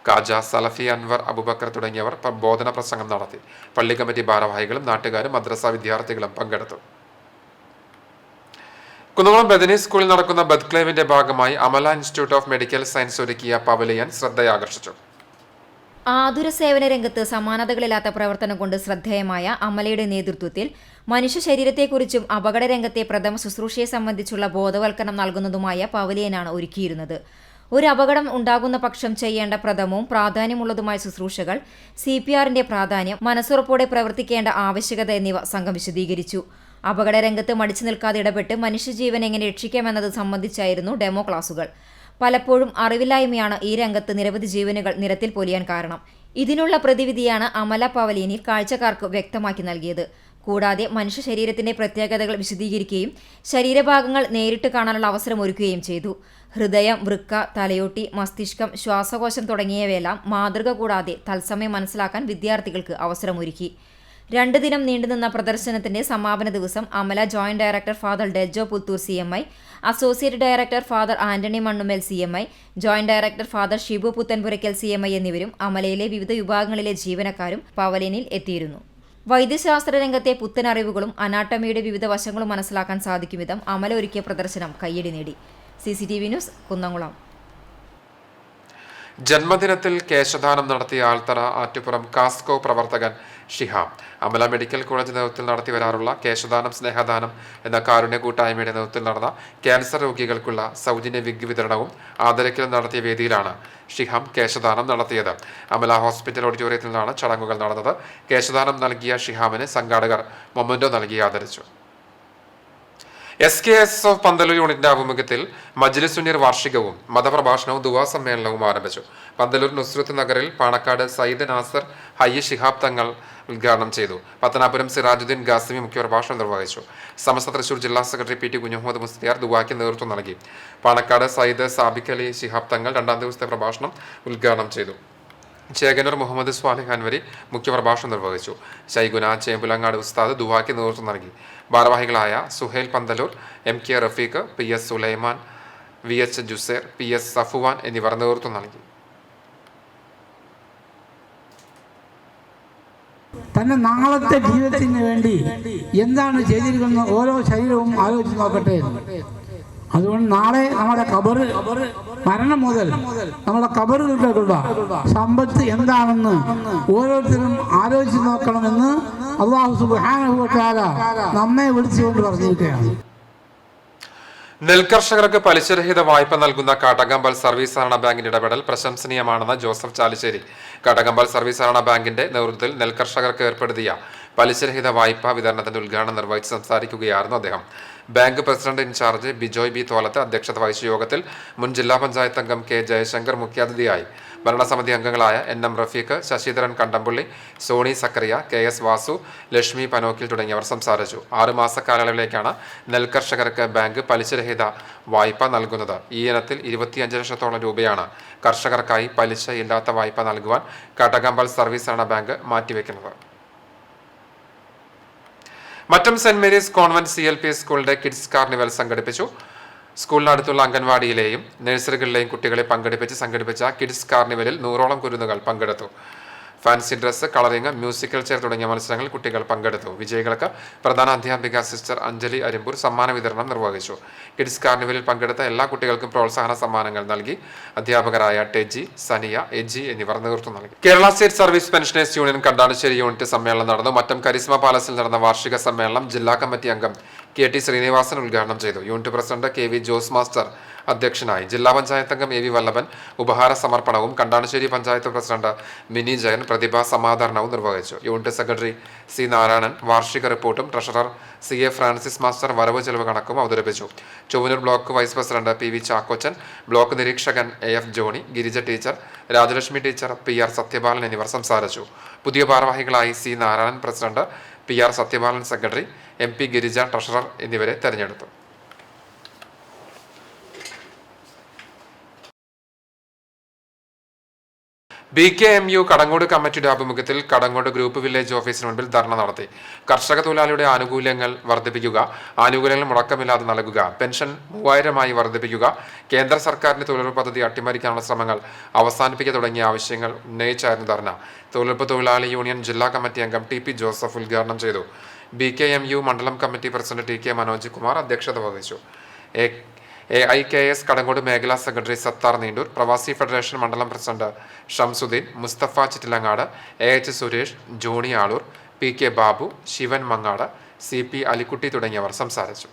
കാജ, സലഫി, അൻവർ, അബൂബക്കർ തുടങ്ങിയവർ പ്രബോധന പ്രസംഗം നടത്തി. പള്ളി കമ്മിറ്റി ഭാരവാഹികളും നാട്ടുകാരും മദ്രസ വിദ്യാർത്ഥികളും പങ്കെടുത്തു. കുന്നംകുളം ബദനി സ്കൂളിൽ നടക്കുന്ന ബദ്ക്ലേവിന്റെ ഭാഗമായി Amala institute of medical science ഒരുക്കിയ പവലിയൻ ശ്രദ്ധയാകർഷിച്ചു. ആതുര സേവന രംഗത്ത് സമാനതകളില്ലാത്ത പ്രവർത്തനം കൊണ്ട് ശ്രദ്ധേയമായ അമലയുടെ നേതൃത്വത്തിൽ മനുഷ്യ ശരീരത്തെക്കുറിച്ചും അപകടരംഗത്തെ പ്രഥമ ശുശ്രൂഷയെ സംബന്ധിച്ചുള്ള ബോധവൽക്കരണം നൽകുന്നതുമായ പവലിയനാണ് ഒരുക്കിയിരുന്നത്. ഒരു അപകടം ഉണ്ടാകുന്ന പക്ഷം ചെയ്യേണ്ട പ്രഥമവും പ്രാധാന്യമുള്ളതുമായ ശുശ്രൂഷകൾ, CPRന്റെ പ്രാധാന്യം, മനസ്സുറപ്പോടെ പ്രവർത്തിക്കേണ്ട ആവശ്യകത എന്നിവ സംഘം വിശദീകരിച്ചു. അപകടരംഗത്ത് മടിച്ചു നിൽക്കാതെ ഇടപെട്ട് മനുഷ്യജീവൻ എങ്ങനെ രക്ഷിക്കാമെന്നത് സംബന്ധിച്ചായിരുന്നു ഡെമോ ക്ലാസുകൾ. പലപ്പോഴും അറിവില്ലായ്മയാണ് ഈ രംഗത്ത് നിരവധി ജീവനുകൾ നിരത്തിൽ പൊലിയാൻ കാരണം. ഇതിനുള്ള പ്രതിവിധിയാണ് അമല പവലിയനിൽ കാഴ്ചക്കാർക്ക് വ്യക്തമാക്കി നൽകിയത്. കൂടാതെ മനുഷ്യ ശരീരത്തിന്റെ പ്രത്യേകതകൾ വിശദീകരിക്കുകയും ശരീരഭാഗങ്ങൾ നേരിട്ട് കാണാനുള്ള അവസരം ഒരുക്കുകയും ചെയ്തു. ഹൃദയം, വൃക്ക, തലയോട്ടി, മസ്തിഷ്കം, ശ്വാസകോശം തുടങ്ങിയവയെല്ലാം മാതൃക കൂടാതെ തത്സമയം മനസ്സിലാക്കാൻ വിദ്യാർത്ഥികൾക്ക് അവസരമൊരുക്കി. 2 ദിനം നീണ്ടുനിന്ന പ്രദർശനത്തിന്റെ സമാപന ദിവസം Amala joint director father Dejo Puthur CMI, associate director father Antony Mannumel CMI, joint director father Shibu Puthenpurackal CMI എന്നിവരും അമലയിലെ വിവിധ വിഭാഗങ്ങളിലെ ജീവനക്കാരും പവലിയനിൽ എത്തിയിരുന്നു. വൈദ്യശാസ്ത്ര രംഗത്തെ പുത്തൻ അറിവുകളും അനാട്ടമിയുടെ വിവിധ വശങ്ങളും മനസ്സിലാക്കാൻ സാധിക്കും വിധം അമല ഒരുക്കിയ പ്രദർശനം കയ്യടി നേടി. CCTV news, Kunnamkulam. ജന്മദിനത്തിൽ കേശദാനം നടത്തിയ ആൽത്തറ ആറ്റുപുറം കാസ്കോ പ്രവർത്തകൻ ഷിഹാം. അമല മെഡിക്കൽ കോളേജ് നേതൃത്വത്തിൽ നടത്തി വരാറുള്ള കേശദാനം സ്നേഹദാനം എന്ന കാരുണ്യ കൂട്ടായ്മയുടെ നേതൃത്വത്തിൽ നടന്ന ക്യാൻസർ രോഗികൾക്കുള്ള സൗജന്യ വിഗ് വിതരണവും ആദരിക്കലും നടത്തിയ വേദിയിലാണ് ഷിഹാം കേശദാനം നടത്തിയത്. അമല ഹോസ്പിറ്റൽ ഓഡിറ്റോറിയത്തിലാണ് ചടങ്ങുകൾ നടന്നത്. കേശദാനം നൽകിയ ഷിഹാമിന് സംഘാടകർ മൊമന്റോ നൽകി ആദരിച്ചു. SKSF പന്തലൂർ യൂണിറ്റിന്റെ ആഭിമുഖ്യത്തിൽ മജ്ലിസ് സുന്നീർ വാർഷികവും മതപ്രഭാഷണവും ദുആ സമ്മേളനവും ആരംഭിച്ചു. പന്തലൂർ നുസ്രത്ത് നഗറിൽ പാണക്കാട് സയ്യിദ് നാസർ ഹയ്യ ശിഹാബ് തങ്ങൾ ഉദ്ഘാടനം ചെയ്തു. പത്തനാപുരം സിറാജുദ്ദീൻ ഗാസിമി മുഖ്യപ്രഭാഷണം നിർവഹിച്ചു. സമസ്ത തൃശൂർ ജില്ലാ സെക്രട്ടറി PT കുഞ്ഞുമുഹമ്മദ് മുസ്ലിയാർ ദുആയ്ക്ക് നേതൃത്വം നൽകി. പാണക്കാട് സയ്യിദ് സാബിഖ് അലി ശിഹാബ് തങ്ങൾ 2ാം ദിവസത്തെ പ്രഭാഷണം ഉദ്ഘാടനം ചെയ്തു. ചേകനൂർ മുഹമ്മദ് സ്വാലിഹ് അൻവരി മുഖ്യപ്രഭാഷണം നിർവഹിച്ചു. ശൈഗുന ചേമ്പുലങ്ങാട് ഉസ്താദ് ദുആയ്ക്ക് നേതൃത്വം നൽകി. ഭാരവാഹികളായ Suhail Pandalur, MK Rafeeq, PS Sulaiman, VH ജുസേർ, PS Safwan എന്നിവർ നേതൃത്വം നൽകി. തന്റെ നാളത്തെ ജീവിതത്തിന് വേണ്ടി എന്താണ് ചെയ്തിരിക്കുന്നത് ഓരോ ശരീരവും ആലോചിച്ച് നോക്കട്ടെ. അതുകൊണ്ട് നാളെ നമ്മുടെ മരണം മുതൽ നമ്മുടെ ഖബറിലുള്ള സമ്പത്ത് എന്താണെന്ന് ഓരോരുത്തരും ആലോചിച്ച് നോക്കണമെന്ന് അല്ലാഹു സുബ്ഹാനഹു വ തആല നമ്മെ വിളിച്ചുകൊണ്ട് പറഞ്ഞിരിക്കുകയാണ്. നെൽകർഷകർക്ക് പലിശരഹിത വായ്പ നൽകുന്ന കാട്ടകമ്പൽ സർവീസ് സഹകരണ ബാങ്കിന്റെ ഇടപെടൽ പ്രശംസനീയമാണെന്ന് ജോസഫ് ചാലിശ്ശേരി. കാട്ടകമ്പൽ സർവീസ് സഹകരണ ബാങ്കിന്റെ നേതൃത്വത്തിൽ നെൽകർഷകർക്ക് ഏർപ്പെടുത്തിയ പലിശരഹിത വായ്പാ വിതരണത്തിന്റെ ഉദ്ഘാടനം നിർവഹിച്ച് സംസാരിക്കുകയായിരുന്നു അദ്ദേഹം. Bank president in charge Bijoy B Tholath അധ്യക്ഷത വഹിച്ച യോഗത്തിൽ മുൻ ജില്ലാ പഞ്ചായത്ത് അംഗം K ജയശങ്കർ മുഖ്യാതിഥിയായി. ഭരണസമിതി അംഗങ്ങളായ NM റഫീഖ്, ശശിധരൻ കണ്ടമ്പുള്ളി, സോണി സക്കറിയ, KS വാസു, ലക്ഷ്മി പനോക്കിൽ തുടങ്ങിയവർ സംസാരിച്ചു. 6 മാസ കാലയളവിലേക്കാണ് നെൽകർഷകർക്ക് ബാങ്ക് പലിശരഹിത വായ്പ നൽകുന്നത്. ഈ ഇനത്തിൽ 25 ലക്ഷത്തോളം രൂപയാണ് കർഷകർക്കായി പലിശ ഇല്ലാത്ത വായ്പ നൽകുവാൻ കാട്ടകമ്പൽ സർവീസ് സഹകരണ ബാങ്ക് മാറ്റിവെക്കുന്നത്. Mattam saint Mary's convent CLP സ്കൂളിന്റെ കിഡ്സ് കാർണിവൽ സംഘടിപ്പിച്ചു. സ്കൂളിനടുത്തുള്ള അംഗൻവാടിയിലെയും നഴ്സറികളിലെയും കുട്ടികളെ പങ്കെടുപ്പിച്ച് സംഘടിപ്പിച്ച കിഡ്സ് കാർണിവലിൽ 100ഓളം കുരുന്നുകൾ പങ്കെടുത്തു. Fancy dress, colouring, musical chair തുടങ്ങിയ മത്സരങ്ങളിൽ കുട്ടികൾ പങ്കെടുത്തു. വിജയികൾക്ക് പ്രധാന അധ്യാപിക സിസ്റ്റർ അഞ്ജലി അരിമ്പൂർ സമ്മാന വിതരണം നിർവഹിച്ചു. കിഡ്സ് കാർണിവലിൽ പങ്കെടുത്ത എല്ലാ കുട്ടികൾക്കും പ്രോത്സാഹന സമ്മാനങ്ങൾ നൽകി. അധ്യാപകരായ ടെജി, സനിയ, എജി എന്നിവർ നേതൃത്വം നൽകി. Kerala state service pensioners union Kandanassery unit സമ്മേളനം നടന്നു. മറ്റം കരിസ്മ പാലസിൽ നടന്ന വാർഷിക സമ്മേളനം ജില്ലാ കമ്മിറ്റി അംഗം KT ശ്രീനിവാസൻ ഉദ്ഘാടനം ചെയ്തു. Unit president KV Jose master അധ്യക്ഷനായി. ജില്ലാ പഞ്ചായത്ത് അംഗം AV വല്ലഭൻ ഉപഹാര സമർപ്പണവും കണ്ടാണശ്ശേരി പഞ്ചായത്ത് പ്രസിഡന്റ് മിനി ജയൻ പ്രതിഭാ സമാദരണവും നിർവഹിച്ചു. യൂണിറ്റ് സെക്രട്ടറി C നാരായണൻ വാർഷിക റിപ്പോർട്ടും ട്രഷറർ CA ഫ്രാൻസിസ് മാസ്റ്റർ വരവ് ചെലവ് കണക്കും അവതരിപ്പിച്ചു. Chovvanur block vice president PV Chackochan, block നിരീക്ഷകൻ AF Johnny, Girija teacher, Rajalakshmi teacher, PR Sathyapalan എന്നിവർ സംസാരിച്ചു. പുതിയ ഭാരവാഹികളായി C Narayanan president, PR Sathyapalan secretary, MP Girija treasurer എന്നിവരെ തെരഞ്ഞെടുത്തു. BKMU കടങ്ങോട് കമ്മിറ്റിയുടെ ആഭിമുഖ്യത്തിൽ കടങ്ങോട് ഗ്രൂപ്പ് വില്ലേജ് ഓഫീസിന് മുൻപിൽ ധർണ നടത്തി. കർഷക തൊഴിലാളിയുടെ ആനുകൂല്യങ്ങൾ വർദ്ധിപ്പിക്കുക, ആനുകൂല്യങ്ങൾ മുടക്കമില്ലാതെ നൽകുക, പെൻഷൻ 3000 വർദ്ധിപ്പിക്കുക, കേന്ദ്ര സർക്കാരിന്റെ തൊഴിലുറപ്പ് പദ്ധതി അട്ടിമറിക്കാനുള്ള ശ്രമങ്ങൾ അവസാനിപ്പിക്കുക തുടങ്ങിയ ആവശ്യങ്ങൾ ഉന്നയിച്ചായിരുന്നു ധർണ. തൊഴിലുറപ്പ് തൊഴിലാളി യൂണിയൻ ജില്ലാ കമ്മിറ്റി അംഗം TP ജോസഫ് ഉദ്ഘാടനം ചെയ്തു. BKMU മണ്ഡലം committee president TK Manoj Kumar അധ്യക്ഷത വഹിച്ചു. AIKS കടങ്ങോട് മേഖലാ സെക്രട്ടറി സത്താർ നീണ്ടൂർ, പ്രവാസി ഫെഡറേഷൻ മണ്ഡലം president Shamsuddin, Mustafa Chittilangad, AH Suresh, Johnny Aloor, PK Babu, Sivan Mangad, CP Alikutty തുടങ്ങിയവർ സംസാരിച്ചു.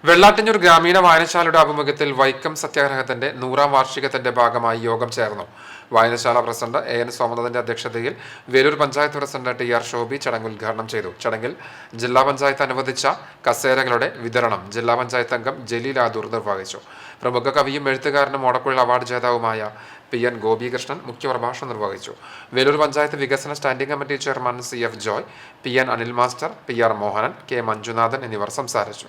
വെള്ളാട്ടിഞ്ഞൂർ ഗ്രാമീണ വായനശാലയുടെ ആഭിമുഖ്യത്തിൽ വൈക്കം സത്യാഗ്രഹത്തിന്റെ 100ാം വാർഷികത്തിന്റെ ഭാഗമായി യോഗം ചേർന്നു. വായനശാല പ്രസിഡന്റ് AN സോമനാഥന്റെ അധ്യക്ഷതയിൽ വേലൂർ പഞ്ചായത്ത് പ്രസിഡന്റ് TR ഷോബി ചടങ്ങ് ഉദ്ഘാടനം ചെയ്തു. ചടങ്ങിൽ ജില്ലാ പഞ്ചായത്ത് അനുവദിച്ച കസേരകളുടെ വിതരണം ജില്ലാ പഞ്ചായത്ത് അംഗം ജലീൽ ആദൂർ നിർവഹിച്ചു. പ്രമുഖ കവിയും എഴുത്തുകാരനും ഓടക്കുഴൽ അവാർഡ് ജേതാവുമായ PN ഗോപികൃഷ്ണൻ മുഖ്യപ്രഭാഷണം നിർവഹിച്ചു. വേലൂർ പഞ്ചായത്ത് വികസന standing committee chairman CF Joy, PN Anil master, PR Mohanan, K Manjunathan എന്നിവർ സംസാരിച്ചു.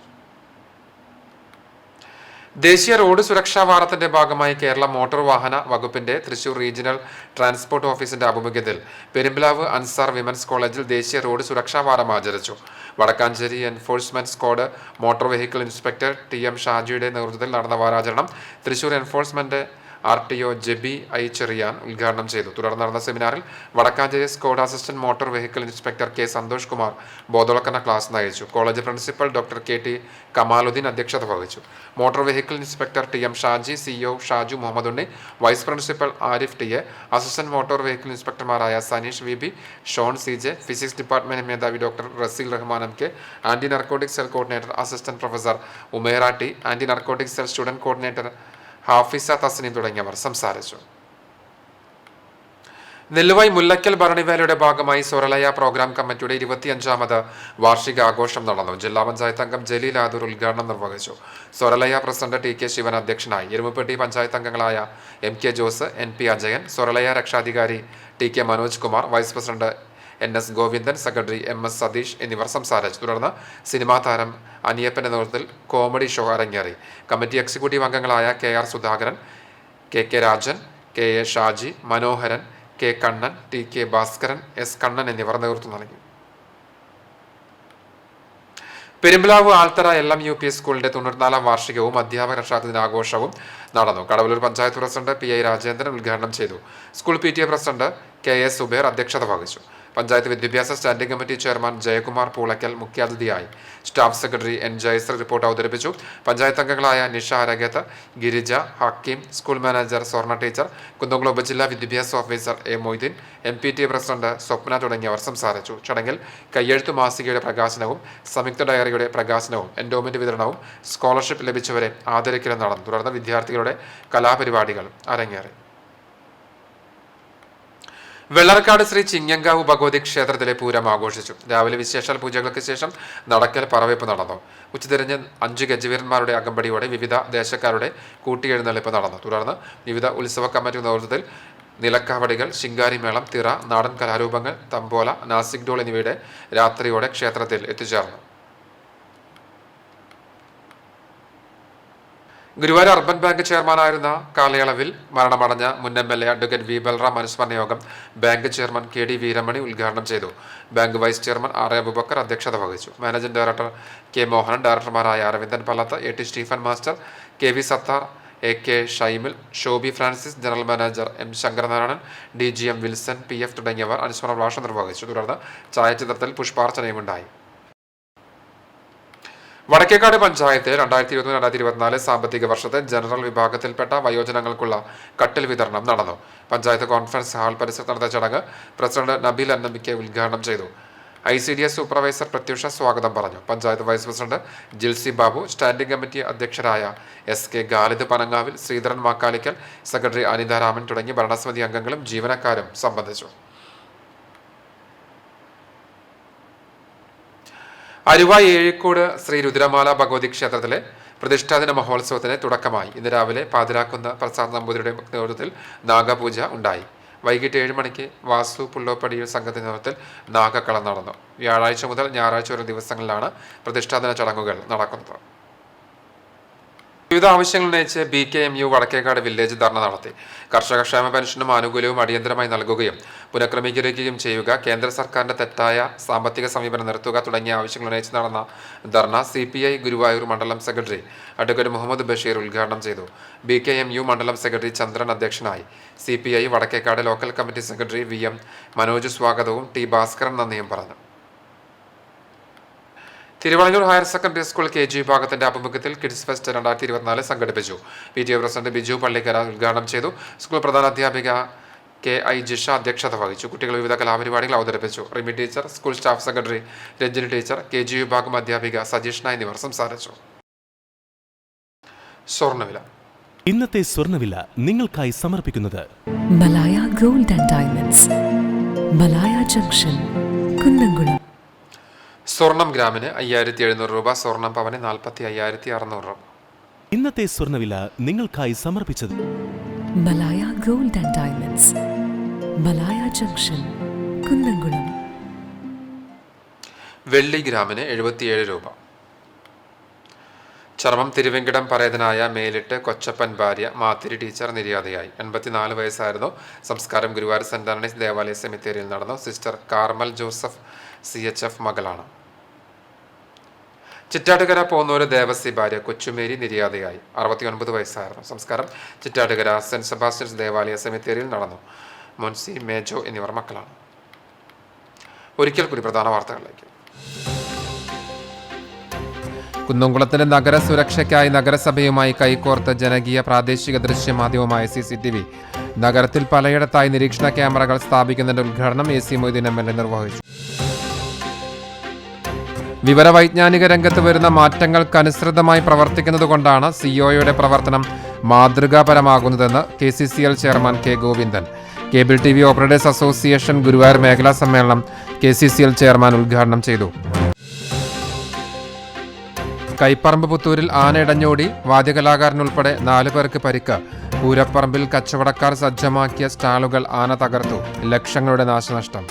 ദേശീയ റോഡ് സുരക്ഷാ വാരത്തിന്റെ ഭാഗമായി കേരള മോട്ടോർ വാഹന വകുപ്പിന്റെ തൃശൂർ റീജിയണൽ ട്രാൻസ്പോർട്ട് ഓഫീസിന്റെ ആഭിമുഖ്യത്തിൽ പെരുമ്പിലാവ് അൻസാർ വിമൻസ് കോളേജിൽ ദേശീയ റോഡ് സുരക്ഷാ വാരം ആചരിച്ചു. Vadakkanchery enforcement squad motor vehicle inspector TM ഷാജിയുടെ നേതൃത്വത്തിൽ നടന്ന വാരാചരണം Thrissur enforcement RTO Jebi I Cherian ഉദ്ഘാടനം ചെയ്തു. തുടർന്ന് നടന്ന സെമിനാറിൽ Vadakkanchery squad assistant motor vehicle inspector K Santhosh Kumar ബോധവൽക്കരണ ക്ലാസ് നയിച്ചു. College principal doctor KT Kamaluddin അധ്യക്ഷത വഹിച്ചു. Motor vehicle inspector TM Shaji, CEO Shaju Muhammad Unni, vice principal Arif TA, assistant motor vehicle ഇൻസ്പെക്ടർമാരായ Saneesh VB, Shaun CJ, physics department മേധാവി doctor Raseel Rahman MK, anti narcotic cell coordinator assistant professor Umera T, anti narcotic cell student coordinator Hafisa Thasneem തുടങ്ങിയവർ സംസാരിച്ചു. നെല്ലുവായി മുല്ലക്കൽ ഭരണിവേലയുടെ ഭാഗമായി സൊരലയ programme കമ്മിറ്റിയുടെ 25ാമത് വാർഷിക ആഘോഷം നടന്നു. ജില്ലാ പഞ്ചായത്ത് അംഗം ജലീൽ ആദൂർ ഉദ്ഘാടനം നിർവഹിച്ചു. സൊരലയ പ്രസിഡന്റ് TK ശിവൻ അധ്യക്ഷനായി. എരുമപ്പെട്ടി പഞ്ചായത്ത് അംഗങ്ങളായ MK ജോസ്, NP അജയൻ, സൊരലയ രക്ഷാധികാരി TK Manoj Kumar, vice president NS Govindan, secretary MS Satheesh എന്നിവർ സംസാരിച്ചു. തുടർന്ന് സിനിമാ താരം അനിയപ്പന്റെ നേതൃത്വത്തിൽ കോമഡി ഷോ അരങ്ങേറി. കമ്മിറ്റി എക്സിക്യൂട്ടീവ് അംഗങ്ങളായ KR Sudhakaran, KK Rajan, KA Shaji, Manoharan, K Kannan, TK Bhaskaran, S Kannan എന്നിവർ നേതൃത്വം നൽകി. പെരുമ്പിലാവ് ആൽത്തറ LMUP സ്കൂളിന്റെ 94ാം വാർഷികവും അധ്യാപക രക്ഷാദിനാഘോഷവും നടന്നു. കടവലൂർ പഞ്ചായത്ത് പ്രസിഡന്റ് PI രാജേന്ദ്രൻ ഉദ്ഘാടനം ചെയ്തു. School PTA president KS Zubair അധ്യക്ഷത വഹിച്ചു. പഞ്ചായത്ത് വിദ്യാഭ്യാസ standing committee chairman Jayakumar Poolakkal മുഖ്യാതിഥിയായി. Staff secretary N Jayasree report അവതരിപ്പിച്ചു. പഞ്ചായത്ത് അംഗങ്ങളായ Nisha Aragath, Girija, Hakkim, school manager Swarna teacher, Kunnamkulam ഉപജില്ലാ വിദ്യാഭ്യാസ officer A Moideen, MPTA president Swapna തുടങ്ങിയവർ സംസാരിച്ചു. ചടങ്ങിൽ കയ്യെഴുത്തു മാസികയുടെ പ്രകാശനവും സംയുക്ത ഡയറിയുടെ പ്രകാശനവും എൻഡോമെന്റ് വിതരണവും സ്കോളർഷിപ്പ് ലഭിച്ചവരെ ആദരിക്കലും നടന്നു. തുടർന്ന് വിദ്യാർത്ഥികളുടെ കലാപരിപാടികൾ അരങ്ങേറി. വെള്ളർക്കാട് ശ്രീ ചിങ്ങങ്കാവ് ഭഗവതി ക്ഷേത്രത്തിലെ പൂരം ആഘോഷിച്ചു. രാവിലെ വിശേഷാൽ പൂജകൾക്ക് ശേഷം നടക്കൽ പറവയ്പ് നടന്നു. ഉച്ചതിരിഞ്ഞ് 5 ഗജവീരന്മാരുടെ അകമ്പടിയോടെ വിവിധ ദേശക്കാരുടെ കൂട്ടിയെഴുന്നള്ളിപ്പ് നടന്നു. തുടർന്ന് വിവിധ ഉത്സവ കമ്മിറ്റി നേതൃത്വത്തിൽ നിലക്കാവടികൾ, ശിങ്കാരിമേളം, തിറ, നാടൻ കലാരൂപങ്ങൾ, തമ്പോല, നാസിക് ഡോൾ എന്നിവയുടെ രാത്രിയോടെ ക്ഷേത്രത്തിൽ എത്തിച്ചേർന്നു. ഗുരുവായൂർ അർബൻ ബാങ്ക് ചെയർമാനായിരുന്ന കാലയളവിൽ മരണമടഞ്ഞ മുൻ MLA അഡ്വക്കേറ്റ് V ബൽറാം അനുസ്മരണ യോഗം ബാങ്ക് ചെയർമാൻ KD വീരമണി ഉദ്ഘാടനം ചെയ്തു. Bank vice chairman RA Abubakar അധ്യക്ഷത വഹിച്ചു. മാനേജിംഗ് ഡയറക്ടർ K മോഹനൻ, ഡയറക്ടർമാരായ Aravindan Pallath, AT Stephen master, KV Sathar, AK Shymil, Shobi Francis, general manager M Sankaranarayanan, DGM Wilson, PF തുടങ്ങിയവർ അനുസ്മരണ ഭാഷണം നിർവഹിച്ചു. തുടർന്ന് ഛായാചിത്രത്തിൽ പുഷ്പാർച്ചനയുമുണ്ടായി. വടക്കേക്കാട് പഞ്ചായത്തിൽ 2023-2024 സാമ്പത്തിക വർഷത്തെ ജനറൽ വിഭാഗത്തിൽപ്പെട്ട വയോജനങ്ങൾക്കുള്ള കട്ടിൽ വിതരണം നടന്നു. പഞ്ചായത്ത് കോൺഫറൻസ് ഹാൾ പരിസരത്ത് നടന്ന ചടങ്ങ് പ്രസിഡന്റ് നബീൽ NMK ഉദ്ഘാടനം ചെയ്തു. ICDS സൂപ്പർവൈസർ പ്രത്യുഷ സ്വാഗതം പറഞ്ഞു. Panchayat vice president Jilsy Babu, standing committee അധ്യക്ഷരായ SK ഗാലിദ് പനങ്ങാവിൽ, ശ്രീധരൻ മാക്കാലിക്കൽ, സെക്രട്ടറി അനിത രാമൻ തുടങ്ങി ഭരണസമിതി അംഗങ്ങളും ജീവനക്കാരും സംബന്ധിച്ചു. അരുവായി ഏഴിക്കോട് ശ്രീ രുദ്രമാല ഭഗവതി ക്ഷേത്രത്തിലെ പ്രതിഷ്ഠാദിന മഹോത്സവത്തിന് തുടക്കമായി. ഇന്ന് രാവിലെ പാതിരാക്കുന്ന് പ്രസാദ് നമ്പൂതിരിയുടെ നേതൃത്വത്തിൽ നാഗപൂജ ഉണ്ടായി. വൈകിട്ട് 7 മണിക്ക് വാസു പുള്ളോപ്പടിയിൽ സംഘത്തിന്റെ നേതൃത്വത്തിൽ നാഗക്കളം നടന്നു. വ്യാഴാഴ്ച മുതൽ ഞായറാഴ്ച വരെ ദിവസങ്ങളിലാണ് പ്രതിഷ്ഠാദിന ചടങ്ങുകൾ നടക്കുന്നത്. വിവിധ ആവശ്യങ്ങൾ ഉന്നയിച്ച് BKMU വടക്കേക്കാട് വില്ലേജ് ധർണ നടത്തി. കർഷക ക്ഷേമ പെൻഷനും ആനുകൂല്യവും അടിയന്തരമായി നൽകുകയും പുനഃക്രമീകരിക്കുകയും ചെയ്യുക, കേന്ദ്ര സർക്കാരിന്റെ തെറ്റായ സാമ്പത്തിക സമീപനം നിർത്തുക തുടങ്ങിയ ആവശ്യങ്ങൾ ഉന്നയിച്ച് നടന്ന ധർണ CPI ഗുരുവായൂർ മണ്ഡലം സെക്രട്ടറി അഡ്വക്കേറ്റ് മുഹമ്മദ് ബഷീർ ഉദ്ഘാടനം ചെയ്തു. BKMU മണ്ഡലം സെക്രട്ടറി ചന്ദ്രൻ അധ്യക്ഷനായി. CPI Vadakkekad local committee secretary VM Manoj സ്വാഗതവും T ഭാസ്കരൻ നന്ദിയും പറഞ്ഞു. Thiruvallur higher secondary school KG വിഭാഗത്തിന്റെ ആഭിമുഖ്യത്തിൽ കിഡ്സ് ഫെസ്റ്റ് 2024 സംഘടിപ്പിച്ചു. PTA പ്രസിഡന്റ് ബിജു പള്ളിക്കര ഉദ്ഘാടനം ചെയ്തു. സ്കൂൾ പ്രധാനാധ്യാപിക KI ജിഷ അധ്യക്ഷത വഹിച്ചു. കുട്ടികൾ വിവിധ കലാപരിപാടികൾ അവതരിപ്പിച്ചു. Rimi teacher, school staff secretary Ranjini teacher, KG വിഭാഗം അധ്യാപിക സജീഷ്ണ എന്നിവർ സംസാരിച്ചു. സ്വർണ്ണവില. ഇന്നത്തെ സ്വർണ്ണവില നിങ്ങൾക്കായി സമർപ്പിക്കുന്നത് Malaya gold and diamonds, Malaya junction, Kunnamkulam. സ്വർണം ഗ്രാമിന് 5700 രൂപ, സ്വർണം പവന് 45,600 രൂപ. ഇന്നത്തെ സ്വർണ്ണവില നിങ്ങൾക്കായി സമർപ്പിച്ചത് Malaya gold and diamonds, Malaya junction, Kunnamkulam. വെള്ളി ഗ്രാമിന് 77 രൂപ. ചർമ്മം തിരുവെങ്കിടം പരേതനായ മേലിട്ട് കൊച്ചപ്പൻ ഭാര്യ മാത്തിരി ടീച്ചർ നിര്യാതയായി. 84 വയസ്സായിരുന്നു. സംസ്കാരം ഗുരുവായൂർ സെന്റ് ആന്റണീസ് ദേവാലയ സെമിത്തേരിയിൽ നടന്നു. സിസ്റ്റർ കാർമൽ ജോസഫ് CHF മകളാണ്. ചിറ്റാട്ടുകര പോന്നൂര് ദേവസി ഭാര്യ കൊച്ചുമേരി നിര്യാതയായി. 69 വയസ്സായിരുന്നു. സംസ്കാരം ചിറ്റാട്ടുകര സെന്റ് സെബാസ്റ്റ്യൻസ് ദേവാലയ സെമിത്തേരിയിൽ നടന്നു. മോൻസി, മേജോ എന്നിവർ മക്കളാണ്. ഒരിക്കൽ കൂടി പ്രധാന വാർത്തകളിലേക്ക്. കുന്നംകുളത്തിന്റെ നഗര സുരക്ഷയ്ക്കായി നഗരസഭയുമായി കൈകോർത്ത് ജനകീയ പ്രാദേശിക ദൃശ്യമാധ്യമമായ CCTV നഗരത്തിൽ പലയിടത്തായി നിരീക്ഷണ ക്യാമറകൾ സ്ഥാപിക്കുന്നതിന്റെ ഉദ്ഘാടനം AC മൊയ്തീൻ MLA നിർവഹിച്ചു. വിവരവൈജ്ഞാനിക രംഗത്ത് വരുന്ന മാറ്റങ്ങൾക്കനുസൃതമായി പ്രവർത്തിക്കുന്നതുകൊണ്ടാണ് COയുടെ പ്രവർത്തനം മാതൃകാപരമാകുന്നതെന്ന് KCCL chairman K. Govindan. Cable TV operators association Guruvayur മേഖലാ സമ്മേളനം KCCL ചെയർമാൻ ഉദ്ഘാടനം ചെയ്തു. കൈപ്പറമ്പ് പുത്തൂരിൽ ആന ഇടഞ്ഞോടി, വാദ്യകലാകാരനുൾപ്പെടെ 4 പേർക്ക് പരിക്ക്. പൂരപ്പറമ്പിൽ കച്ചവടക്കാർ സജ്ജമാക്കിയ സ്റ്റാളുകൾ ആന തകർത്തു. ലക്ഷങ്ങളുടെ നാശനഷ്ടം.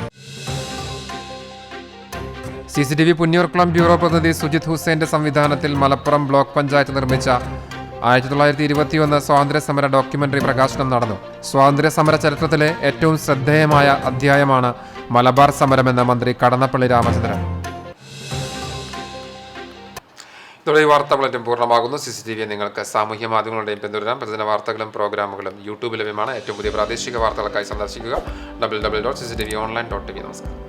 CCTV പുന്നിയൂർക്കുളം ബ്യൂറോ പ്രതിനിധി സുജിത് ഹുസൈന്റെ സംവിധാനത്തിൽ മലപ്പുറം ബ്ലോക്ക് പഞ്ചായത്ത് നിർമ്മിച്ച 1921 സ്വാതന്ത്ര്യ സമര ഡോക്യുമെന്ററി പ്രകാശനം നടന്നു. സ്വാതന്ത്ര്യ സമര ചരിത്രത്തിലെ ഏറ്റവും ശ്രദ്ധേയമായ അധ്യായമാണ് മലബാർ സമരമെന്ന് മന്ത്രി കടന്നപ്പള്ളി രാമചന്ദ്രൻ. ഇതോടെ ഈ വാർത്താ ബുള്ളറ്റിൻ പൂർണ്ണമാകുന്നു. CCTV നിങ്ങൾക്ക് സാമൂഹ്യ മാധ്യമങ്ങളുടെയും പിന്തുടരാൻ. പ്രതിദിന വാർത്തകളും പ്രോഗ്രാമുകളും യൂട്യൂബിൽ ലഭ്യമാണ്. ഏറ്റവും പുതിയ പ്രാദേശിക വാർത്തകൾക്കായി സന്ദർശിക്കുക www.cctv online.tv. നമസ്കാരം.